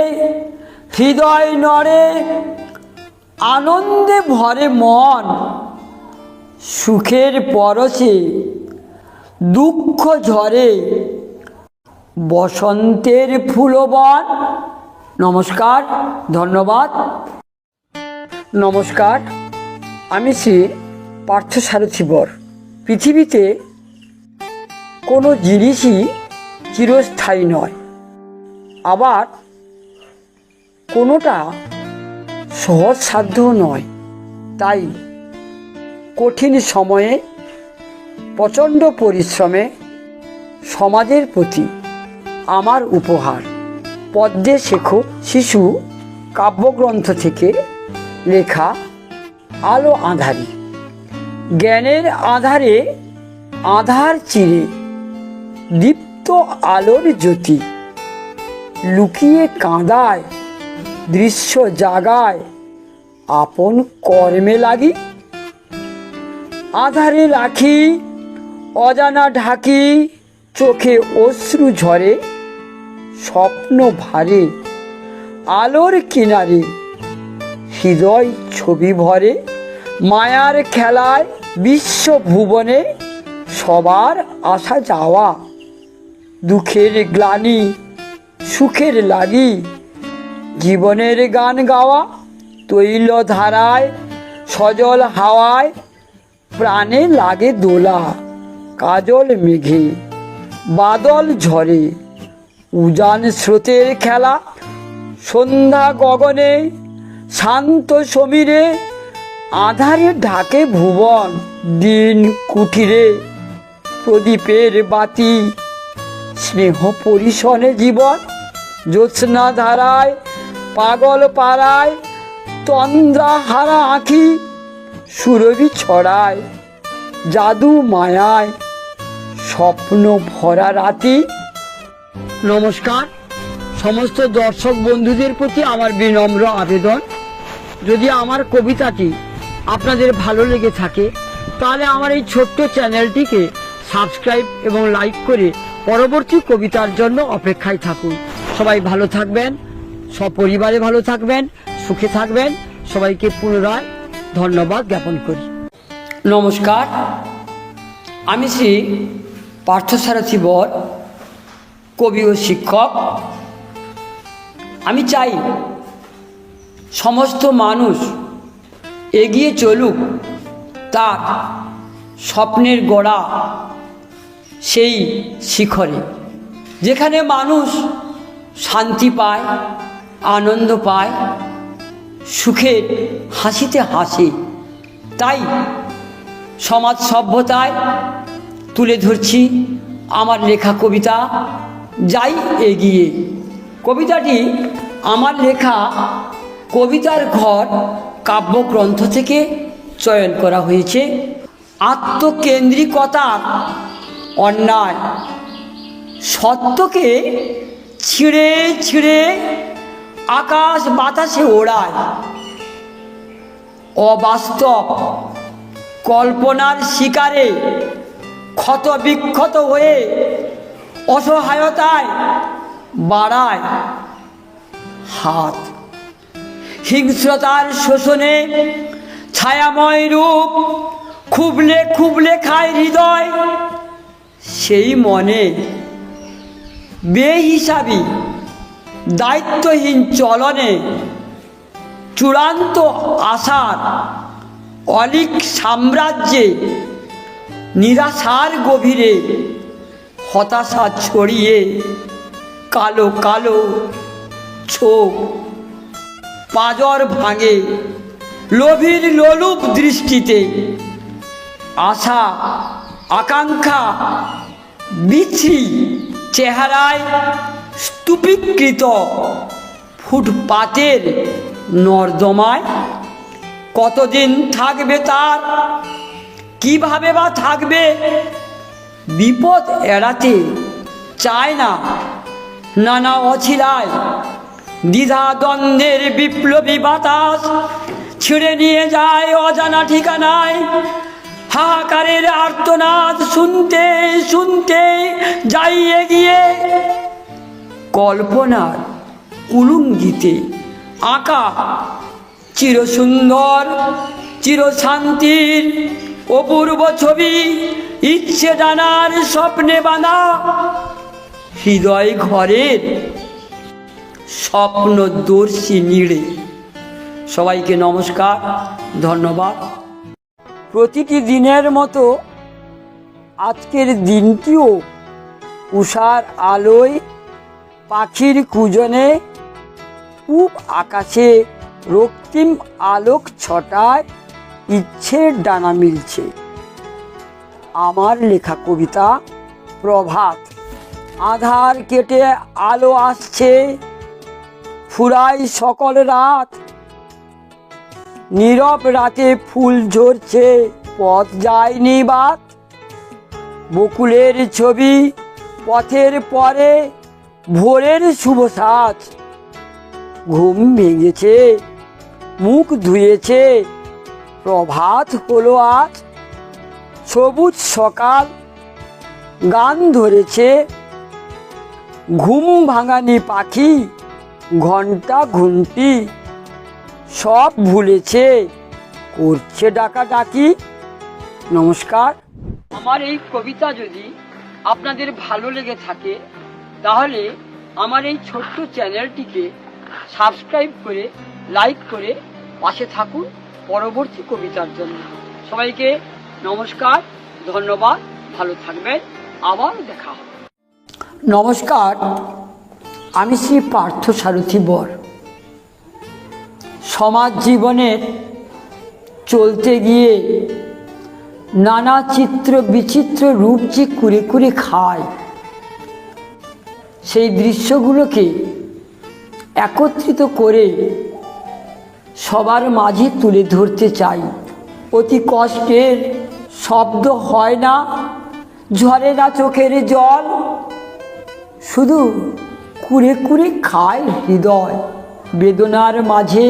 হৃদয় নড়ে, আনন্দে ভরে মন। সুখের পরশে দুঃখ ঝরে, বসন্তের ফুলবন। নমস্কার, ধন্যবাদ। নমস্কার, আমি শ্রী পার্থ সারথী বর। পৃথিবীতে কোনো জিনিসই চিরস্থায়ী নয়, আবার কোনোটা সহজসাধ্যও নয়। তাই কঠিন সময়ে প্রচণ্ড পরিশ্রমে সমাজের প্রতি আমার উপহার পদ্মে শেখো শিশু কাব্যগ্রন্থ থেকে লেখা আলো আঁধারি। জ্ঞানের আধারে আধার চিরে দীপ্ত আলোর জ্যোতি, লুকিয়ে কাঁদায় দৃশ্য জাগায় আপন কর্মে লাগি। আধারে রাখি অজানা ঢাকি, চোখে অশ্রু ঝরে স্বপ্ন ভারে। আলোর কিনারে হৃদয় ছবি ভরে, মায়ার খেলায় বিশ্ব ভুবনে সবার আসা যাওয়া। দুঃখের গ্লানি সুখের লাগি, জীবনের গান গাওয়া। তৈল ধারায় সজল হাওয়ায় প্রাণে লাগে দোলা। কাজল মেঘে বাদল ঝরে, উজান স্রোতের খেলা। সন্ধ্যা গগনে শান্ত সমীরে, আধারে ঢাকে ভুবন। দিন কুঠিরে প্রদীপের বাতি, স্নেহ পরিশনে জীবন। জ্যোৎস্না ধারায় পাগল পাড়ায়, তন্দ্রা হারা আঁখি সুরভি ছড়ায়। জাদু মায়ায় স্বপ্ন ভরা রাতি। নমস্কার, সমস্ত দর্শক বন্ধুদের প্রতি আমার বিনম্র আবেদন, যদি আমার কবিতাটি আপনাদের ভালো লেগে থাকে তাহলে আমার এই ছোট্ট চ্যানেলটিকে সাবস্ক্রাইব এবং লাইক করে পরবর্তী কবিতার জন্য অপেক্ষায় থাকুন। সবাই ভালো থাকবেন, সপরিবারে ভালো থাকবেন, সুখে থাকবেন। সবাইকে পুনরায় ধন্যবাদ জ্ঞাপন করি। নমস্কার, আমি শ্রী পার্থসারথী বর, কবি ও শিক্ষক। আমি চাই সমস্ত মানুষ এগিয়ে চলুক তার স্বপ্নের গড়া সেই শিখরে, যেখানে মানুষ শান্তি পায়, আনন্দ পায়, সুখের হাসিতে হাসে। তাই সমাজ সভ্যতায় তুলে ধরছি আমার লেখা কবিতা যাই এগিয়ে। কবিতাটি আমার লেখা কবিতার ঘর কাব্যগ্রন্থ থেকে চয়ন করা হয়েছে। আত্মকেন্দ্রিকতার অন্যায় সত্যকে ছিঁড়ে ছিঁড়ে আকাশ বাতাসে ওড়ায়, অবাস্তব কল্পনার শিকারে ক্ষত বিক্ষত হয়ে অসহায়তায় বাড়ায় হাত। হিংস্রতার শোষণে ছায়াময় রূপ খুবলে খুবলে খায় হৃদয়। সেই মনে বেহিসাবি দায়িত্বহীন চলনে চূড়ান্ত আশার অলিক সাম্রাজ্যে নিরাশার গভীরে হতাশা ছড়িয়ে কালো কালো চোখ পাঁজর ভাঙে লোভীর লোলুপ দৃষ্টিতে। আশা আকাঙ্ক্ষা বিচ্ছিরি চেহারায় স্তূপীকৃত ফুটপাতের নর্দমায় কতদিন থাকবে তার, কিভাবে বা থাকবে? বিপদ এড়াতে চায় না নানা অছিলায় দ্বিধা দ্বন্দ্বের বিপ্লবী বাতাস ছিঁড়ে নিয়ে যায় অজানা ঠিকানায়। হাহাকারের আর্তনাদ শুনতে শুনতে যাই এগিয়ে, কল্পনার কুলুঙ্গিতে আঁকা চিরসুন্দর চিরশান্তির অপূর্ব ছবি ইচ্ছে জানার স্বপ্নে বাঁধা হৃদয় ঘরের স্বপ্নদর্শী নিড়ে। সবাইকে নমস্কার, ধন্যবাদ। প্রতিটি দিনের মতো আজকের দিনটিও উষার আলোয় পাখির কুজনে পূব আকাশে রক্তিম আলোক ছটায় ইচ্ছের ডানা মিলছে। আমার লেখা কবিতা প্রভাত। আধার কেটে আলো আসছে, ফুরাই সকল রাত। নীরব রাতে ফুল ঝরছে, পথ যায়নি বাত। বকুলের ছবি পথের পরে ভোরের শুভ সাজ। ঘুম ভেঙেছে, মুখ ধুয়েছে, প্রভাত হলো আজ। সবুজ সকাল গান ধরেছে, ঘুম ভাঙানি পাখি ঘন্টা ঘুমটি সব ভুলেছে, করছে ডাকাডাকি। নমস্কার। আমার এই কবিতা যদি আপনাদের ভালো লেগে থাকে তাহলে আমার এই ছোট্ট চ্যানেলটিকে সাবস্ক্রাইব করে লাইক করে পাশে থাকুন পরবর্তী কবিতার জন্য। সবাইকে নমস্কার, ধন্যবাদ, ভালো থাকবেন, আবার দেখা হবে। নমস্কার, আমি শ্রী পার্থসারথী বর। সমাজ জীবনের চলতে গিয়ে নানা চিত্র বিচিত্র রূপ যে কুরে কুরে খায়, সেই দৃশ্যগুলোকে একত্রিত করে সবার মাঝে তুলে ধরতে চাই। অতি কষ্টের শব্দ হয় না, ঝরে না চোখের জল, শুধু কুরে কুরে খায় হৃদয়। বেদনার মাঝে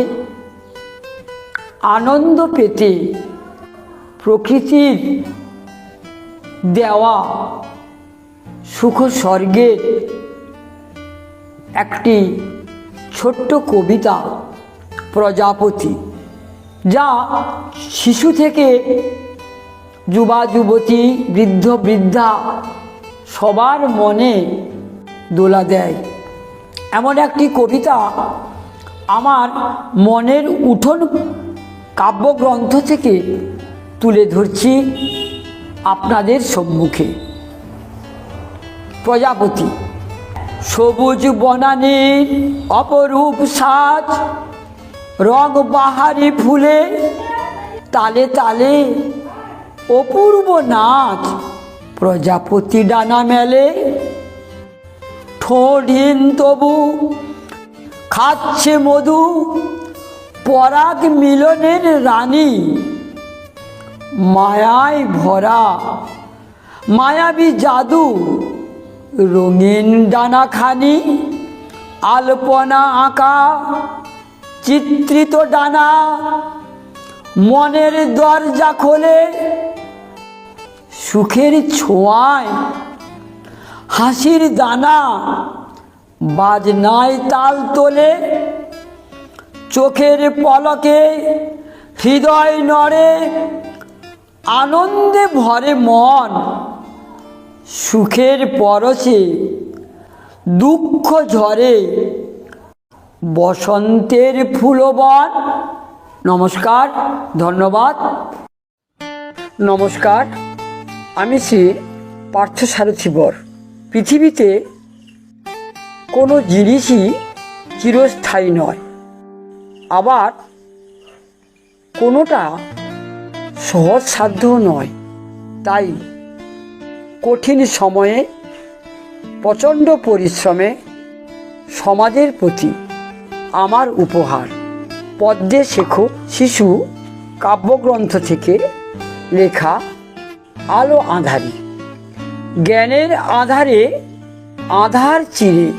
আনন্দ পেতে প্রকৃতির দেওয়া সুখ স্বর্গের একটি ছোট্ট কবিতা প্রজাপতি, যা শিশু থেকে যুবা যুবতী, বৃদ্ধ বৃদ্ধা সবার মনে দোলা দেয়। এমন একটি কবিতা আমার মনের উঠোন কাব্যগ্রন্থ থেকে তুলে ধরছি আপনাদের সম্মুখে। প্রজাপতি। সবুজ বনানীর অপরূপ সাজ, রং বাহারি ফুলে তালে তালে অপূর্ব নাচ। প্রজাপতি ডানা মেলে, ঠোঁটহীন তবু খাচ্ছে মধু, পরাগ মিলনের রানী। মায়ায় ভরা মায়াবী জাদু, রঙিন ডানাখানি, আলপনা আঁকা চিত্রিত ডানা। মনের দরজা খোলে সুখের ছোঁয়ায়, হাসির দানা বাজনায় তাল তোলে। চোখের পলকে হৃদয় নড়ে, আনন্দে ভরে মন। সুখের পরশে দুঃখ ঝরে, বসন্তের ফুলবন। নমস্কার, ধন্যবাদ। নমস্কার, আমি শ্রী পার্থসারথী বর। পৃথিবীতে কোনো জিনিসই চিরস্থায়ী নয়, আবার কোনোটা সহজসাধ্যও নয়। তাই কঠিন সময়ে প্রচণ্ড পরিশ্রমে সমাজের প্রতি আমার উপহার পদ্মে শেখো শিশু কাব্যগ্রন্থ থেকে লেখা আলো আঁধারি। জ্ঞানের আধারে আধার চিরে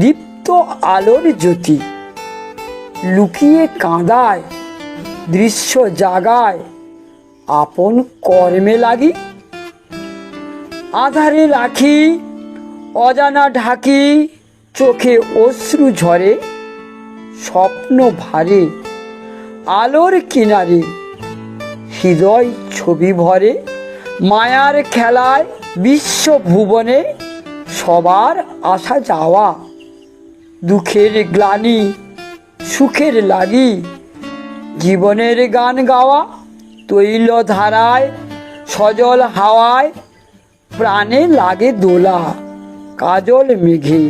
দীপ্ত আলোর জ্যোতি, লুকিয়ে কাঁদায় দৃশ্য জাগায় আপন কর্মে লাগি। আধারে রাখি অজানা ঢাকি, চোখে অশ্রু ঝরে স্বপ্ন ভারে। আলোর কিনারে হৃদয় ছবি ভরে, মায়ার খেলায় বিশ্ব ভুবনে সবার আসা যাওয়া। দুঃখের গ্লানি সুখের লাগি, জীবনের গান গাওয়া। তৈল ধারায় সজল হাওয়ায় প্রাণে লাগে দোলা। কাজল মেঘে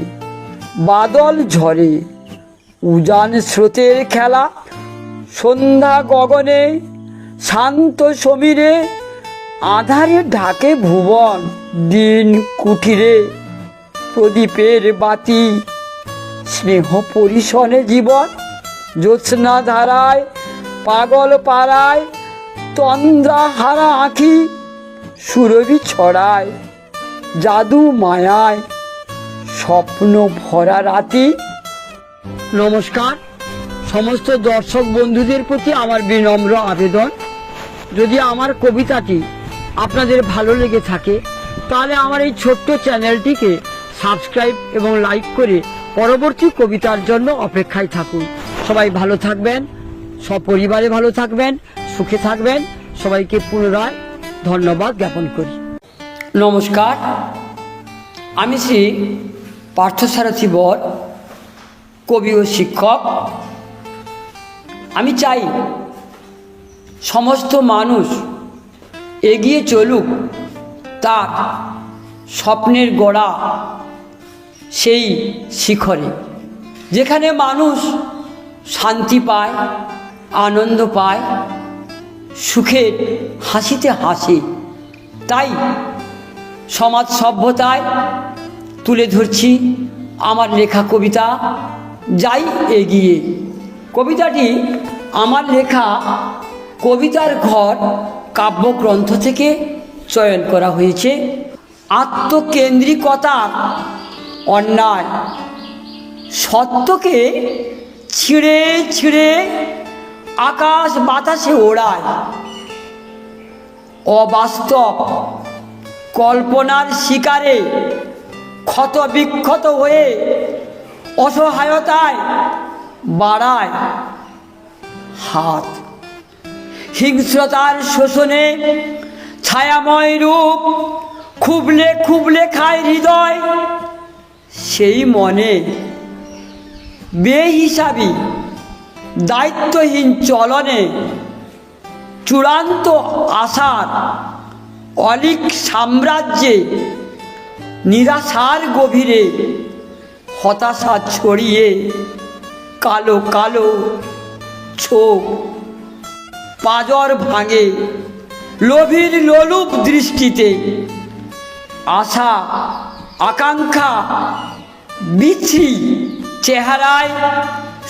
বাদল ঝরে, উজান স্রোতের খেলা। সন্ধ্যা গগনে শান্ত সমীরে, আধারে ঢাকে ভুবন। দিন কুঠিরে প্রদীপের বাতি, স্নেহ পরিশনে জীবন। জ্যোৎস্না ধারায় পাগল পাড়ায়, তন্দ্রা হারা আঁখি সুরভি ছড়ায়। জাদু মায়ায় স্বপ্ন ভরা রাতি। নমস্কার, সমস্ত দর্শক বন্ধুদের প্রতি আমার বিনম্র আবেদন, যদি আমার কবিতাটি আপনাদের ভালো লেগে থাকে তাহলে আমার এই ছোট্ট চ্যানেলটিকে সাবস্ক্রাইব এবং লাইক করে পরবর্তী কবিতার জন্য অপেক্ষায় থাকুন। সবাই ভালো থাকবেন, সপরিবারে ভালো থাকবেন, সুখে থাকবেন। সবাইকে পুনরায় ধন্যবাদ জ্ঞাপন করি। নমস্কার, আমি শ্রী পার্থসারথী বর, কবি ও শিক্ষক। আমি চাই সমস্ত মানুষ এগিয়ে চলুক তার স্বপ্নের গোড়া সেই শিখরে, যেখানে মানুষ শান্তি পায়, আনন্দ পায়, সুখের হাসিতে হাসে। তাই সমাজ সভ্যতায় তুলে ধরছি আমার লেখা কবিতা যাই এগিয়ে। কবিতাটি আমার লেখা কবিতার ঘর কাব্যগ্রন্থ থেকে চয়ন করা হয়েছে। আত্মকেন্দ্রিকতার অন্যায় সত্যকে ছিঁড়ে ছিঁড়ে আকাশ বাতাসে ওড়ায়। অবাস্তব কল্পনার শিকারে ক্ষত বিক্ষত হয়ে অসহায়তায় বাড়ায় হাত, হিংস্রতার শোষণে ছায়াময় রূপ খুবলে খুবলে খায় হৃদয়। সেই মনে বেহিসাবি দায়িত্বহীন চলনে চূড়ান্ত আশার অলিক সাম্রাজ্যে নিরাশার গভীরে হতাশা ছড়িয়ে কালো কালো চোখ পাজর ভাঙে লোভীর লোলুপ দৃষ্টিতে। আশা আকাঙ্ক্ষা বিচ্ছিরি চেহারায়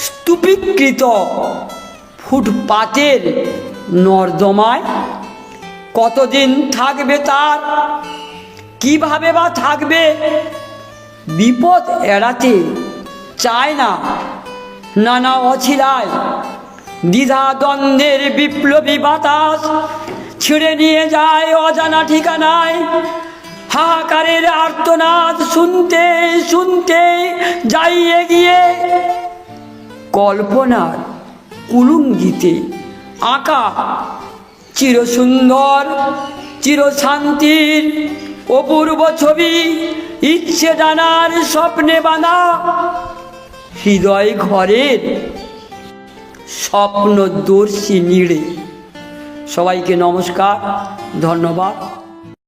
স্তূপীকৃত ফুটপাতের নর্দমায় কতদিন থাকবে তার, কিভাবে বা থাকবে? বিপদ এড়াতে চায় না নানা অছিলায় দ্বিধা দ্বন্দ্বের বিপ্লবী বাতাস ছিঁড়ে নিয়ে যায় অজানা ঠিকানায়। হাহাকারের আর্তনাদ শুনতে শুনতে যাই এগিয়ে, কল্পনার কুলুঙ্গিতে আঁকা চিরসুন্দর চিরশান্তির অপূর্ব ছবি, ইচ্ছে জানার স্বপ্নে বাঁধা হৃদয় ঘরের স্বপ্নদর্শী নিড়ে। সবাইকে নমস্কার, ধন্যবাদ।